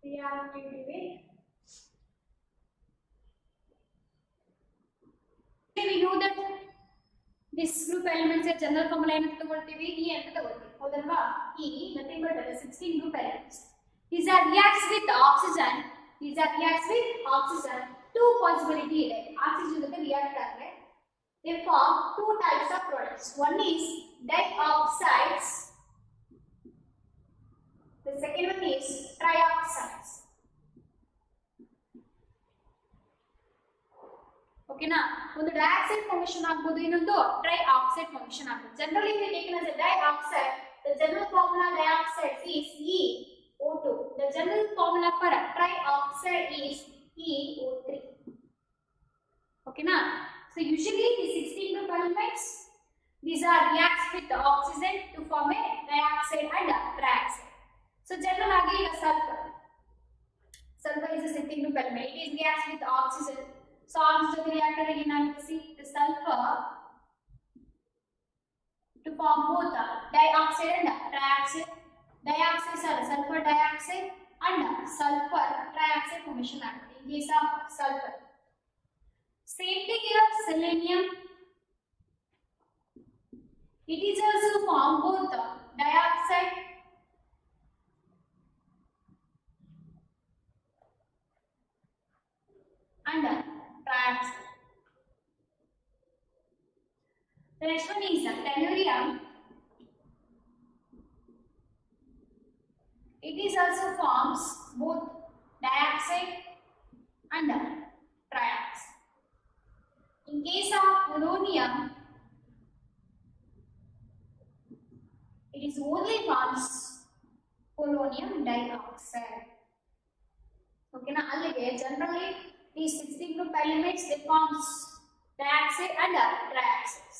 Reactivity with this group elements general formula ಏನು ತಗೊಳ್ತೀವಿ E ಅಂತ ತಗೊಳ್ತೀವಿ ಹೌದಲ್ವಾ E nothing but 16 group elements. These are reacts with oxygen. Two possibility ಇದೆ oxygen ಜೊತೆ react ಆದರೆ they form two types of products. One is dioxides, the second one is trioxides. Okay na, ಒಂದು dioxide formation ಆಗಬಹುದು ಇನ್ನೊಂದು trioxide formation ಆಗಬಹುದು. Generally we taken as a dioxide, the general formula dioxide is EO2. The general formula for trioxide is EO3. Okay na, so usually the 16 group elements, these are reacts with the oxygen to form a dioxide and a trioxide. So general agi sulfur is a 16 group element. It is reacts with oxygen. So oxygen reactor again I will see the sulfur to form both dioxide and trioxide. Dioxide are sulfur dioxide and sulfur trioxide formation ಆಗುತ್ತೆ in case of sulfur. Same thing here, selenium. It is also form both dioxide and trioxide. The next one is tellurium. It is also forms both dioxide and trioxide. In case of polonium, it is only forms polonium dioxide. Okay na, allige generally these 16 group elements they forms dioxide and trioxides.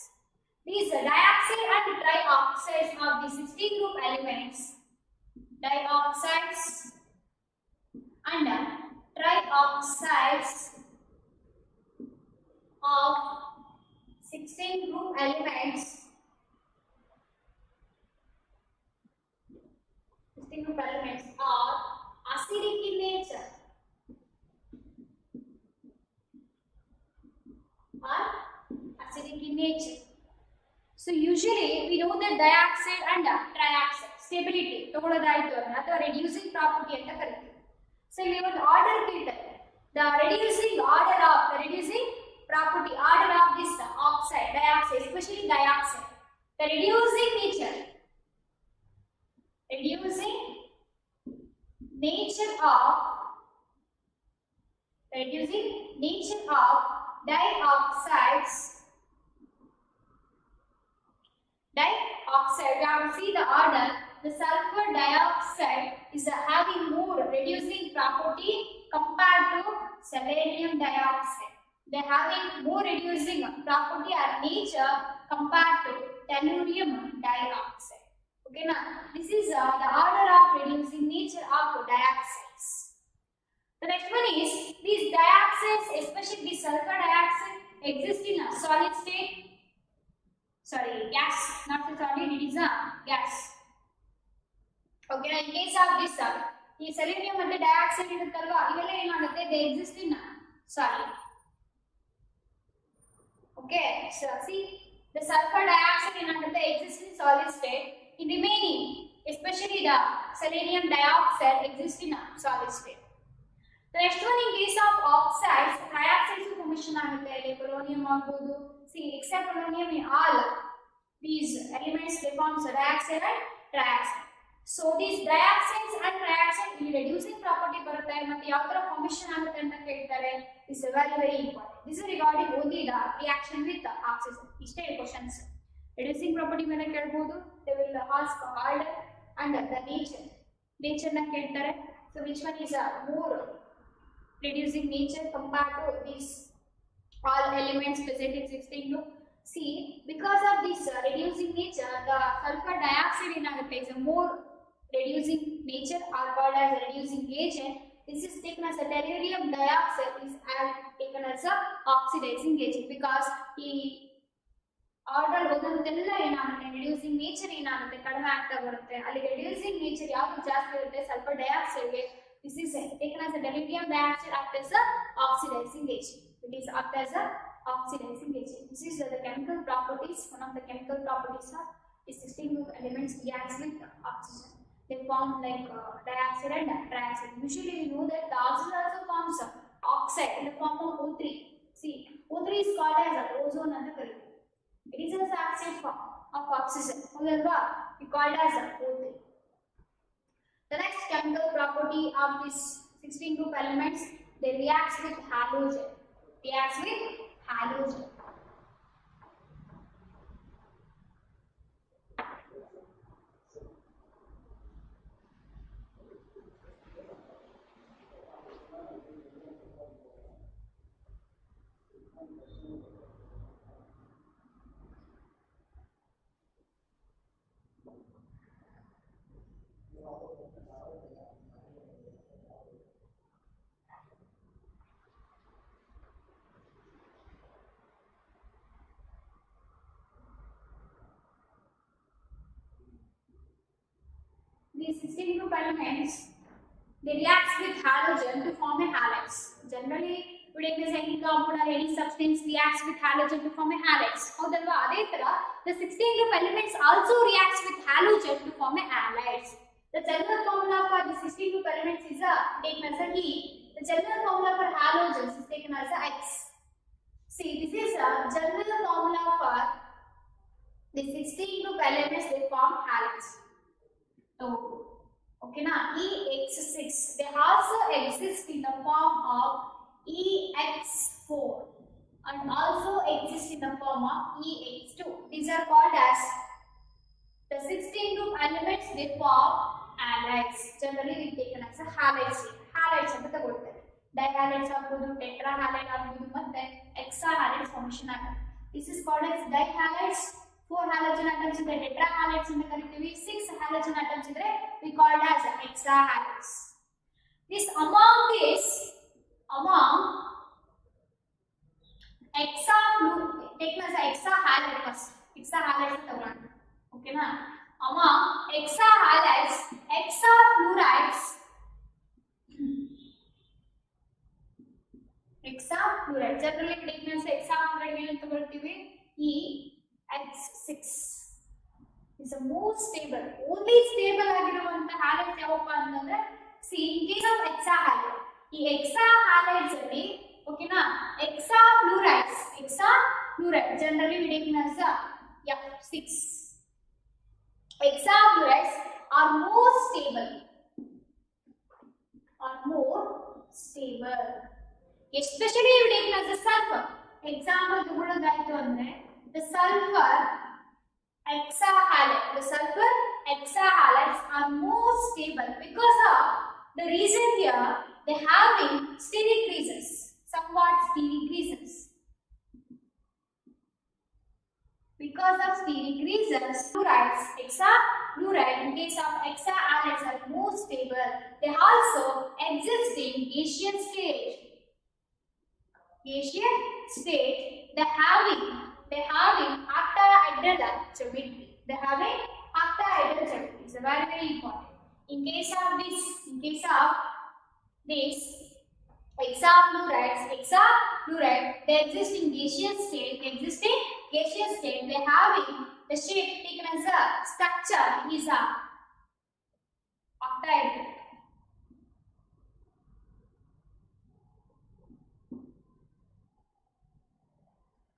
These dioxide and trioxides of the 16 group elements, dioxides and trioxides of 16 group elements, 16 group elements are acidic in nature. So usually we know that dioxide and trioxide stability ತಗೊಳ್ಳೋದಾಯಿತು ಅಥವಾ reducing property ಅಂತ ಕರೀತೀವಿ. So ಇಲ್ಲಿ ಒಂದು order ಕೇಳ್ತಾರೆ, the reducing property order of this oxide dioxide, especially dioxide, the reducing nature of dioxide. We have to see the order. The sulfur dioxide is having more reducing property compared to selenium dioxide. They are having more reducing property or nature compared to tellurium dioxide. Okay na, this is the order of reducing nature of dioxides. The next one is these dioxides, especially the sulfur dioxide, exist in a solid state. Sorry, gas, not a solid, it is a gas. Okay, in case of this, the selenium and the dioxide iruttalla, ivella enagutte, they exist in solid. Okay, so see, the sulfur dioxide enagutte exists in solid state. In remaining, especially the selenium dioxide exists in solid state. The next one, in case of oxides, trioxides formation agutte, like polonium agbodu. See, except polonium, in all these elements they form dioxide and trioxide. So these dioxides and trioxide will reducing property barutte matte yav tara formation agutte anta keltare. This is very important. This is regarding only the reaction with the oxygen. Ishte questions. Reducing property mele kelbodu, they will ask order and the nature na keltare. So which one is more reducing nature compared to these all elements present in 16 group. See, because of this reducing nature, the sulfur dioxide is a more reducing nature or called as a reducing agent. This is taken as a tellurium dioxide is taken as a oxidizing agent because the order ಒಂದೊಂದೆಲ್ಲ ಏನಾಗುತ್ತೆ reducing nature ಏನಾಗುತ್ತೆ ಕಡಿಮೆ ಆಗ್ತಾ ಬರುತ್ತೆ. ಅಲ್ಲಿ reducing nature ಯಾವುದು ಜಾಸ್ತಿ ಇರುತ್ತೆ sulfur dioxide ಗೆ, this is taken as a tellurium dioxide acts as a oxidizing agent. It is acts as a oxidizing agent. This is the chemical properties. One of the chemical properties of the cysteine group elements reacts with oxygen. They form like dioxide and triaxide. Usually we know that the oxygen also forms oxide in the form of O3. See, O3 is called as ozone and the it is an acid form of oxygen. We called as O3. The next chemical property of this 16 group elements, they react with halogen. Reacts with halogen. These 16 group elements, they react with halogen to form a halides. Generally, we take this any compound or any substance reacts with halogen to form a halides. The 16 group elements also reacts with halogen to form a halides. The general formula for the 16 group elements is taken as a E. The general formula for halogens is taken as a X. See, this is a general formula for the 16 group elements. They form halides. So, okay na, EX6, they also exist in the form of EX4 and also exist in the form of EX2. These are called as the 16 group elements. They form halides. Generally we taken as a halides. Halides anta tagoltare. Dihalides agudu, tetrahalide agudu, matte hexahalides formation agudu. This is called as dihalides. 4 halogen atoms in the tetrahalides in the curriculum, 6 halogen atoms in the we called as hexahalides. This among taken as hexahalide first. Hexahalide okay na? Among hexahalides, hexafluoride. Generally taken as hexafluoride EX6 is the most stable. Only stable ಆಗಿರುವಂತ halides ಯಾವಪ್ಪ ಅಂತಂದ್ರೆ see in case of hexahalide ಈ hexahalides ಅಲ್ಲಿ ಓಕೆನಾ hexafluorides generally we take as F6. Hexafluorides are more stable. Especially we take as a sulfur. Example ತಗೊಳ್ಳೋದಾಯ್ತು ಅಂದ್ರೆ the sulfur hexahalides are more stable because of the reason here they having steric reasons, somewhat steric reasons. Because of steric reasons, hexafluoride in case of hexahalides are more stable. They also exist in gaseous state. They having octahedral geometry. It's very very important. In case of this hexafluoride, they exist in gaseous state. They having the shape taken as a structure is a octahedral.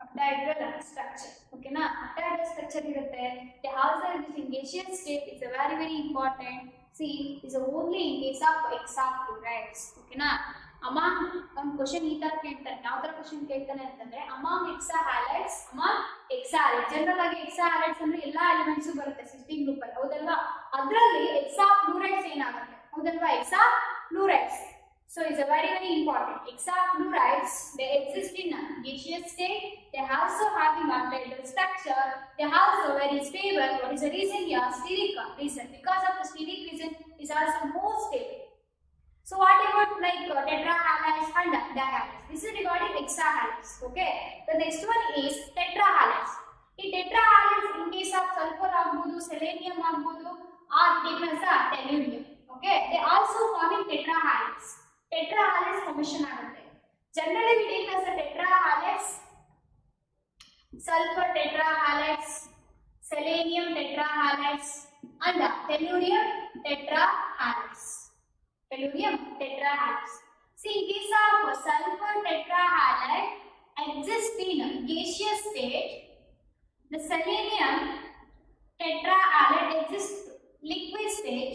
Octahedral structure. Okay na? Octahedral structure irutte. They also exist in gaseous state. It's a very very important. See, is only in case of hexafluorides. Okay na? Among one question ee ತರ ಕೇಳ್ತಾರೆ. ಯಾವ ತರ question ಕೇಳ್ತಾನೆ ಅಂತಂದ್ರೆ among hexahalides, general ಆಗಿ hexahalides ಅಂದ್ರೆ ಎಲ್ಲಾ elements ಬರುತ್ತೆ 16 ಗ್ರೂಪ್ ಅಲ್ಲಿ. ಹೌದಲ್ವಾ? ಅದರಲ್ಲಿ hexafluorides ಏನಾಗುತ್ತೆ? ಹೌದಲ್ವಾ? hexafluorides. So it's a very very important. Hexafluorides, they exist in a gaseous state. They also having octahedral structure. They also very stable. What is the reason here? Steric reason. Because of the steric reason, is also more stable. So what about like tetrahalides and dihalides? This is regarding hexahalides. Okay. The next one is tetrahalides. In tetrahalides, in case of sulfur agbodu, selenium agbodu, or taken as a tellurium. Okay. They also forming tetrahalides. Tetrahalides formation agutte. Generally we take as a tetrahalides sulfur tetrahalides, selenium tetrahalides, and tellurium tetrahalides. Tellurium tetrahalides. See, in case of sulfur tetrahalide exists in gaseous state, the selenium tetrahalide exists liquid state,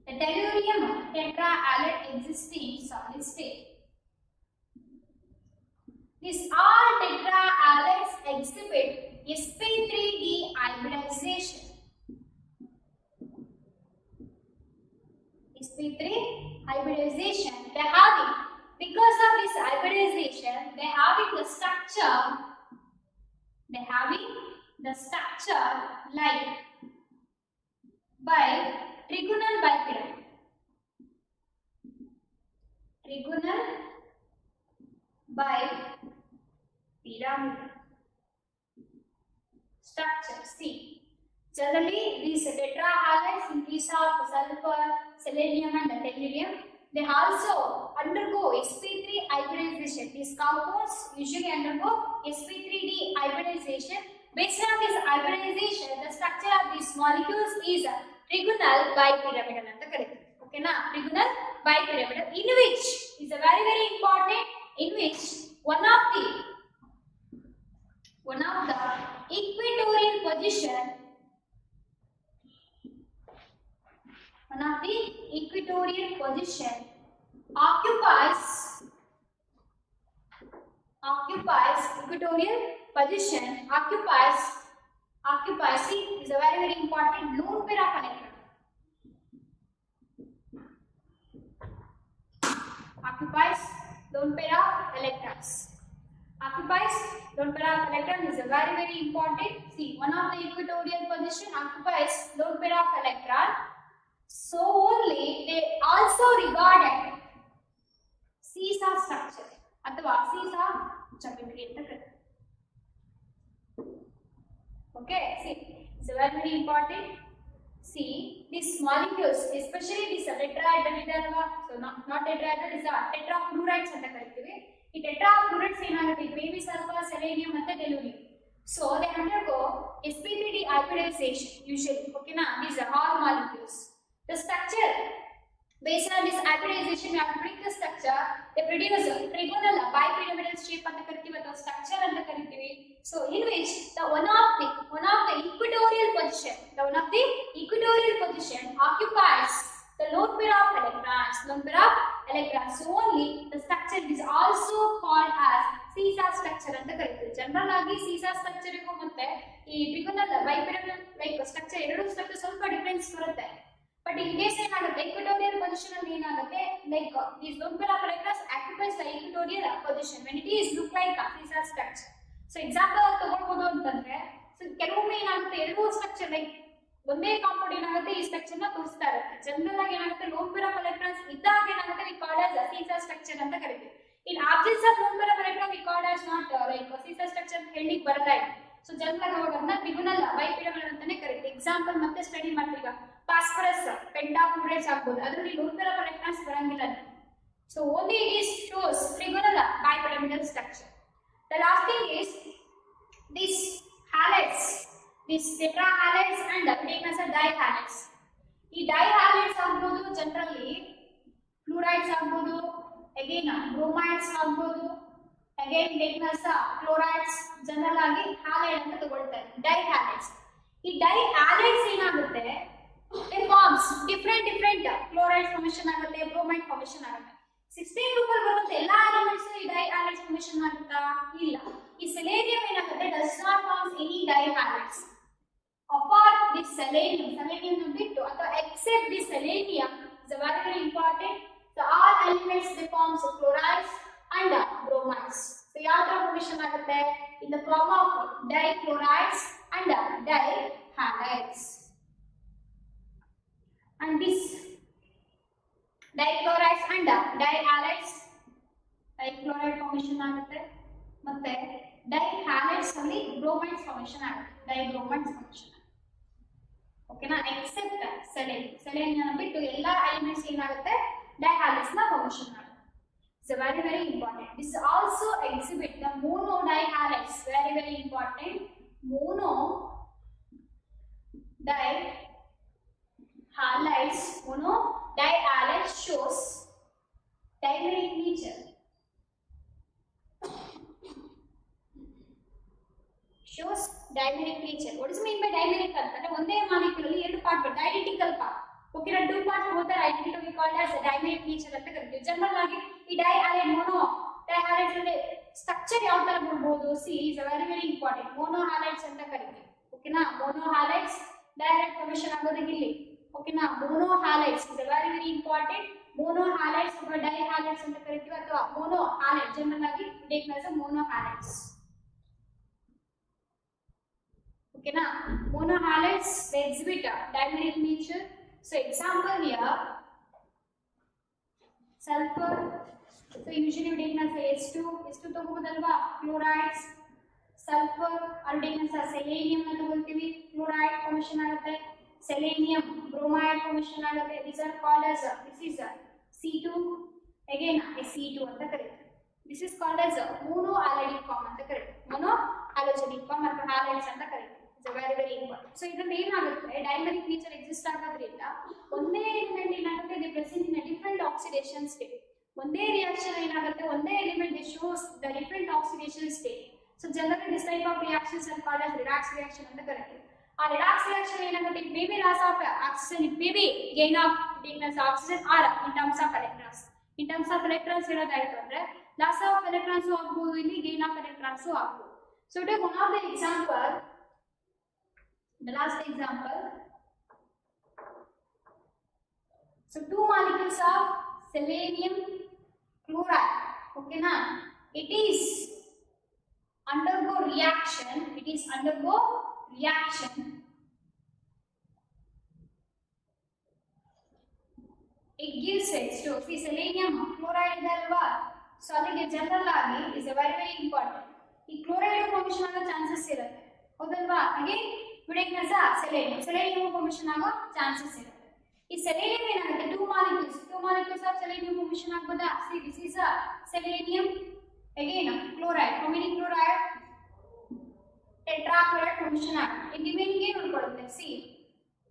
the tellurium tetrahalide exists in solid state. These all tetrahalides exhibit sp3d hybridization. sp3 hybridization, they having, because of this hybridization, they having the structure like by trigonal bipyramid. Trigonal bipyramid structure. See, generally these tetrahalides in case of sulfur, selenium and tellurium, they also undergo sp3 hybridization. These compounds usually undergo sp3d hybridization. Based on this hybridization, the structure of these molecules is trigonal bipyramidal anta karite. Okay na? Trigonal bipyramidal, in which is a very very important, in which one of the equatorial position, occupies see, is a very very important lone pair of electron. Occupies lone pair of electrons. Is a very very important. See, one of the equatorial position occupies lone pair of electron. So only they also regarded seesaw structure ಅಥವಾ seesaw geometry ಅಂತ ಕರೀತಾರೆ. Okay, see, it's very very important. See, these molecules, especially this tetrahedral alva, so not tetrahedral, is tetrafluorides ಅಂತ ಕರೀತೀವಿ. ಈ tetrafluorides ಏನಾಗುತ್ತೆ, baby sulfur, selenium ಮತ್ತೆ tellurium. So they undergo sp3d hybridization usually. Okay na, these are all molecules. The structure, based on this hybridization, we have to bring the structure. They produce a trigonal bipyramidal shape anta karitivi ಅಥವಾ structure anta karitivi. So in which the one of the equatorial position occupies the lone pair of electrons. So only the structure is also called as seesaw structure anta karitivi. General agi seesaw structure igu ಮತ್ತೆ ಈ trigonal bipyramidal like structure ಎರಡು structure ಸ್ವಲ್ಪ difference ಬರುತ್ತೆ. But in case ಏನಾಗುತ್ತೆ, equatorial position ಅಲ್ಲಿ ಏನಾಗುತ್ತೆ, like these lone pair of electrons occupies the equatorial position when it is look like a seesaw structure. So example ತಗೊಳ್ಳಬಹುದು ಅಂತಂದ್ರೆ, so ಕೆಲವೊಮ್ಮೆ ಏನಾಗುತ್ತೆ, ಎರಡು ಸ್ಟ್ರಕ್ಚರ್ ಲೈಕ್ ಒಂದೇ ಕಾಂಪೌಂಡ್ ಏನಾಗುತ್ತೆ ಈ ಸ್ಟ್ರಕ್ಚರ್ ನ ತೋರಿಸ್ತಾ ಇರುತ್ತೆ. ಜನರಲ್ ಆಗಿ ಏನಾಗುತ್ತೆ, lone pair of electrons ಇದ್ದಾಗ ಏನಾಗುತ್ತೆ, we call as a seesaw structure ಅಂತ ಕರೀತೀವಿ. In absence of lone pair of electron we call as not like seesaw structure ಅಂತ ಹೇಳಿಕ್ಕೆ ಬರಲ್ಲ ಇದು. So ಜನರಲ್ ಆಗಿ ಅದನ್ನ trigonal bipyramidal ಅಂತಾನೆ ಕರೀತೀವಿ. ಎಕ್ಸಾಂಪಲ್ ಮತ್ತೆ ಸ್ಟಡಿ ಮಾಡ್ತೀವಿ. Phosphorus pentafluorides ಆಗಬಹುದು, ಅದರಲ್ಲಿ lone pair of electrons ಬರಂಗಿಲ್ಲ. So only it shows trigonal bipyramidal structure. The last thing is these halides, these tetrahalides and taken as a dihalides. ಈ dihalides ಆಗಬಹುದು generally fluorides ಆಗಬಹುದು, again bromides ಆಗಬಹುದು, again taken as a chlorides, general ಆಗಿ halide ಅಂತ ತಗೊಳ್ತಾರೆ dihalides. ಈ dihalides ಏನಾಗುತ್ತೆ, it forms different chloride formation ಆಗುತ್ತೆ, bromide formation ಆಗುತ್ತೆ. 16 ಗ್ರೂಪ್ ಅಲ್ಲಿ ಬರುವಂತ ಎಲ್ಲಾ ಎಲಿಮೆಂಟ್ಸ್ ಈ dihalides formation ಆಗುತ್ತಾ? ಇಲ್ಲ. ಈ selenium ಏನಾಗುತ್ತೆ, does not form any dihalides. Apart this selenium ನ ಬಿಟ್ಟು ಅಥವಾ except this selenium is very very important. So all elements they forms chlorides and bromides. So ಯಾವ ತರ formation ಆಗುತ್ತೆ, in the form of dichlorides and dihalides. And this dichlorides and dihalides, dichloride formation ಆಗುತ್ತೆ, ಮತ್ತೆ dihalides ಅಲ್ಲಿ bromides formation ಆಗುತ್ತೆ, dibromides formation. ಓಕೆನಾ, accept selenium ನ ಬಿಟ್ಟು ಎಲ್ಲಾ ಎಲಿಮೆಂಟ್ಸ್ ಏನಾಗುತ್ತೆ, dihalides ನ formation ಆಗುತ್ತೆ. It's a very, very important. This also exhibit the monodihalides. Very, very important. Monodihalides shows dimeric nature. Shows dimeric nature. What is mean by dimeric? That one day molecule alli ಎರಡು part ಬರುತ್ತೆ, identical part. Okay, na two parts both are identical. We call it as a dimeric nature ಅಂತ ಕರೀತೀವಿ. General ಆಗಿ ಈ dihalide monodihalides ಅಲ್ಲಿ structure ಯಾವ ತರ ನೋಡಬಹುದು? See, is very, very important. Monohalides ಅಂತ ಕರೀತೀವಿ. Okay na, monohalides direct formation ಆಗೋದು ಇಲ್ಲಿ. Okay na, monohalides is very, very important. Monohalides ಅಥವಾ dihalides ಅಂತ ಕರೀತೀವಿ, ಅಥವಾ monohalide ಜನರಲ್ ಆಗಿ take as a monohalides. Okay na, monohalides they exhibit dimeric nature. So example here, sulfur. So usually we take as H2 ತಗೋಬೋದಲ್ವಾ, chlorides, sulfur or take as selenium ಅಂತ ತಗೊಳ್ತೀವಿ, chloride formation ಆಗುತ್ತೆ, selenium bromide formation ಆಗುತ್ತೆ. These are called as this is C2, again C2 ಅಂತ ಕರೀತೀವಿ. This is called as monohalide form ಅಂತ ಕರೀತೀವಿ, monohalogenic form ಅಥವಾ halides ಅಂತ ಕರೀತೀವಿ. Very, very important. So ಇದರಲ್ಲಿ ಏನಾಗುತ್ತೆ, dimeric nature exist ಆಗೋದ್ರಿಂದ ಒಂದೇ ಎಲಿಮೆಂಟ್ ಏನಾಗುತ್ತೆ, they present in a different oxidation state. ಒಂದೇ ರಿಯಾಕ್ಷನ್ ಏನಾಗುತ್ತೆ, ಒಂದೇ element shows the different oxidation state. So generally this type of reactions are called as redox reaction ಅಂತ ಕರೀತೀವಿ. ಆ redox reaction ಏನಾಗುತ್ತೆ, it may be loss of oxygen, it may be gain of oxygen, or in terms of electrons. In terms of electrons ಹೇಳೋದಾಯ್ತು ಅಂದ್ರೆ loss of electrons ಆಗಬಹುದು, ಇಲ್ಲಿ gain of electrons ಆಗಬಹುದು. So take one of the example. The last example. So two molecules of selenium chloride. Okay na? It is undergo reaction. It gives H2. See, selenium chloride idalva. So adike general agi is a very, very important. ಈ chloride formation ಆಗೋ chances ಇರುತ್ತೆ, ಹೌದಲ್ವಾ? Again we take as selenium formation ಆಗೋ chances ಇರುತ್ತೆ. ಈ selenium ಏನಾಗುತ್ತೆ, two molecules of selenium formation ಆಗಬಹುದಾ? See, this is a selenium, again chloride. How many chloride? Tetrachloride formation ಆಗುತ್ತೆ. ಈ remaining ಏನು ಉಳ್ಕೊಳ್ಳುತ್ತೆ? See,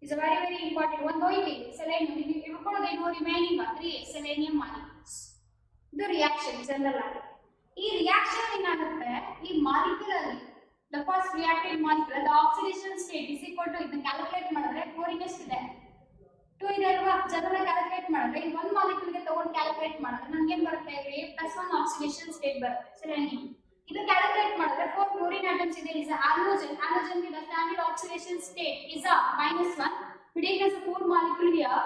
is a very, very important. ಒಂದು ಹೋಯ್ತು selenium, ಇದು ಉಳ್ಕೊಳ್ಳೋದೇನು, remaining 3 selenium molecules. ಇದು ರಿಯಾಕ್ಷನ್ ಜನರಲ್ ಆಗಿ. ಈ ರಿಯಾಕ್ಷನ್ ಏನಾಗುತ್ತೆ, ಈ ಮಾಲಿಕ್ಯೂಲ್ ಅಲ್ಲಿ the first reactant molecule, the oxidation state is equal to, ಇದನ್ನ ಕ್ಯಾಲ್ಕುಲೇಟ್ ಮಾಡಿದ್ರೆ ಕ್ಲೋರಿನ್ ಎಷ್ಟಿದೆ, 2 ಇದೆ ಅಲ್ವಾ? ಜನರಲ್ ಕ್ಯಾಲ್ಕುಲೇಟ್ ಮಾಡಿದ್ರೆ ಈ ಒಂದು ಮಾಲಿಕ್ಯೂಲ್ ಗೆ ತಗೊಂಡು ಕ್ಯಾಲ್ಕುಲೇಟ್ ಮಾಡಿದ್ರೆ ನಮಗೆ ಏನು ಬರುತ್ತೆ, A+1 oxidation state ಬರುತ್ತೆ selenium. ಇದು ಕ್ಯಾಲ್ಕುಲೇಟ್ ಮಾಡಿದ್ರೆ 4 chlorine atoms ಇದೆ, is halogen. Halogen ಗೆ the standard oxidation state is a -1. We take as a 4 molecule here,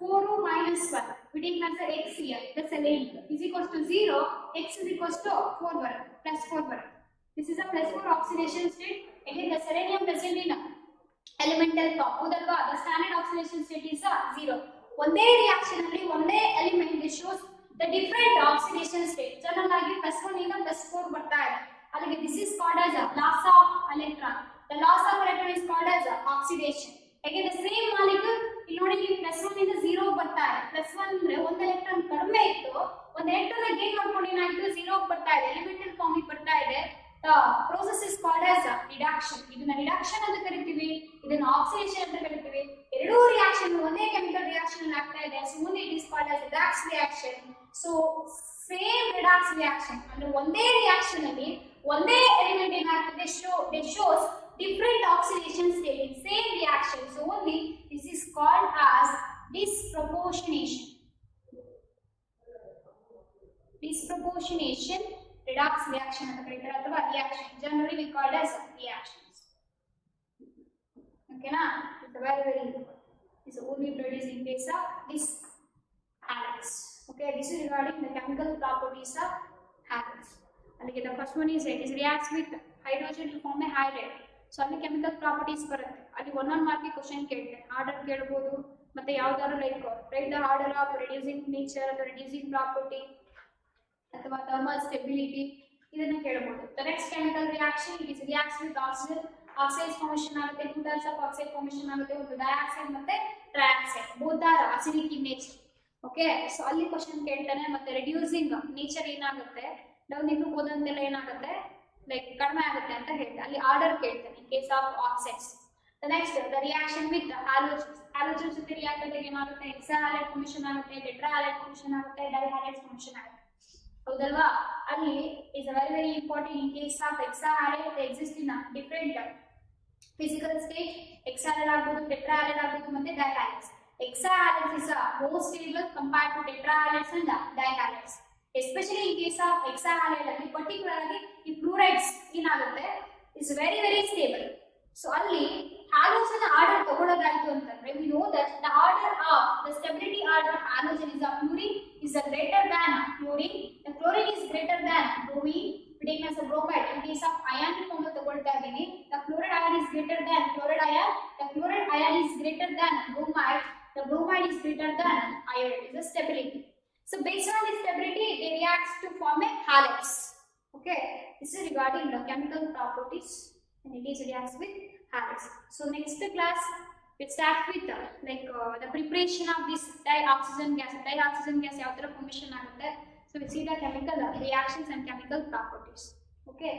4 minus 1. We take as a X here, the selenium is equals to 0, X is equals to 4 ಬರುತ್ತೆ, +4 ಬರುತ್ತೆ. This is a +4 oxidation state. Again, the selenium present in elemental form. ಹೌದಲ್ವಾ? The standard oxidation state is 0. ಒಂದೇ reaction ಅಲ್ಲಿ ಒಂದೇ element shows the different oxidation state. General ಆಗಿ +1 ಇಂದ +4 ಬರ್ತಾ ಇದೆ. ಅಲ್ಲಿಗೆ this is called as loss of electron. The loss of electron is called as oxidation. Again, the same molecule ಇಲ್ಲಿ ನೋಡಿ, +1 ಇಂದ 0 ಬರ್ತಾ ಇದೆ. +1 ಅಂದ್ರೆ ಒಂದು ಎಲೆಕ್ಟ್ರಾನ್ ಕಡಿಮೆ ಇತ್ತು, ಒಂದು ಎಲೆಕ್ಟ್ರಾನ್ ಗೇನ್ ಮಾಡ್ಕೊಂಡು ಏನಾಯ್ತು, 0 ಬರ್ತಾ ಇದೆ, ಎಲಿಮೆಂಟಲ್ ಫಾರ್ಮ್ ಗೆ ಬರ್ತಾ ಇದೆ. The process is called as reduction. ಇದನ್ನ reduction ಅಂತ ಕರೀತೀವಿ, ಇದನ್ನ oxidation ಅಂತ ಕರೀತೀವಿ. ಎರಡೂ ರಿಯಾಕ್ಷನ್ ಒಂದೇ ಕೆಮಿಕಲ್ ರಿಯಾಕ್ಷನ್ ಆಗ್ತಾ ಇದೆ, so only it is called as redox reaction. So same redox reaction ಅಂದ್ರೆ ಒಂದೇ ರಿಯಾಕ್ಷನ್ ಅಲ್ಲಿ ಒಂದೇ ಎಲಿಮೆಂಟ್ ಏನಾಗ್ತದೆ, shows different oxidation state in same reaction. So only this is called as disproportionation. Redox reaction ಅಂತ ಕರೀತಾರೆ, ಅಥವಾ reaction. Generally we call as reactions. Okay na? It's very, very important. It's only produced in case of this halides. Okay, this is regarding the chemical properties of halides. Allige the first one is it reacts with hydrogen to form a halide. So ಅಲ್ಲಿ chemical properties ಬರುತ್ತೆ, ಅಲ್ಲಿ ಒಂದೊಂದು ಮಾರ್ಕಿಗೆ question ಕೇಳ್ತಾರೆ, order ಕೇಳಬಹುದು, ಮತ್ತೆ ಯಾವ್ದಾದ್ರು like right the order of reducing nature ಅಥವಾ reducing property ಅಥವಾ ಥರ್ಮಲ್ ಸ್ಟೆಬಿಲಿಟಿ, ಇದನ್ನ ಕೇಳಬಹುದು. The next chemical reaction, it is reacts with oxygen. Oxide formation ಆಗುತ್ತೆ, 2 types of oxide formation ಆಗುತ್ತೆ, ಒಂದು ಡೈಆಕ್ಸೈಡ್ ಮತ್ತೆ trioxide. both are acidic in nature. Okay so ಅಲ್ಲಿ question ಕೇಳ್ತಾನೆ ಮತ್ತೆ ರೆಡ್ಯೂಸಿಂಗ್ ನೇಚರ್ ಏನಾಗುತ್ತೆ ಡೌನ್ ಇನ್ನು ಹೋದಂತೆಲ್ಲ ಏನಾಗುತ್ತೆ ಲೈಕ್ ಕಡಿಮೆ ಆಗುತ್ತೆ ಅಂತ ಹೇಳ್ತಾರೆ ಅಲ್ಲಿ ಆರ್ಡರ್ ಕೇಳ್ತಾನೆ in case of oxides the next the reaction with halogen ಜೊತೆ ರಿಯಾಕ್ಟ್ ಆದಾಗ ಏನಾಗುತ್ತೆ ಹೆಕ್ಸಾ ಹ್ಯಾಲೈಡ್ ಫಾರ್ಮೇಷನ್ ಆಗುತ್ತೆ ಟೆಟ್ರಾ ಹ್ಯಾಲೈಡ್ ಫಾರ್ಮೇಷನ್ ಆಗುತ್ತೆ ಡೈ ಹ್ಯಾಲೈಡ್ ಫಾರ್ಮೇಷನ್ ಆಗುತ್ತೆ ಹೌದಲ್ವಾ ಅಲ್ಲಿ is very important in case of Hexa halide exist in different physical state hexahalide ಆಗಬಹುದು tetrahaloid ಆಗಬಹುದು ಮತ್ತೆ dihalides hexahalides is more stable compared to tetrahalides and dihalides especially in case of hexahalide ಅಲ್ಲಿ particularly ಈ fluorides ಏನಾಗುತ್ತೆ is very stable so ಅಲ್ಲಿ halogen order ತಗೊಳ್ಳೋದಾಯ್ತು ಅಂತಂದ್ರೆ we know that the order of the stability order of halogen is of fluorine is greater than fluorine the chlorine is greater than bromine we take as a bromide in case of ionic form ತಗೊಳ್ತಾ ಇದೀನಿ the fluoride ion is greater than fluoride ion the fluoride ion is greater than bromide the bromide is greater than iodide is the stability so based on the stability they react to form a halides okay this is regarding the chemical properties and it is reacts with halides so next class we start with the preparation of this dioxygen gas ಯಾವ ತರ formation ಆಗುತ್ತೆ so we see the chemical reactions and chemical properties okay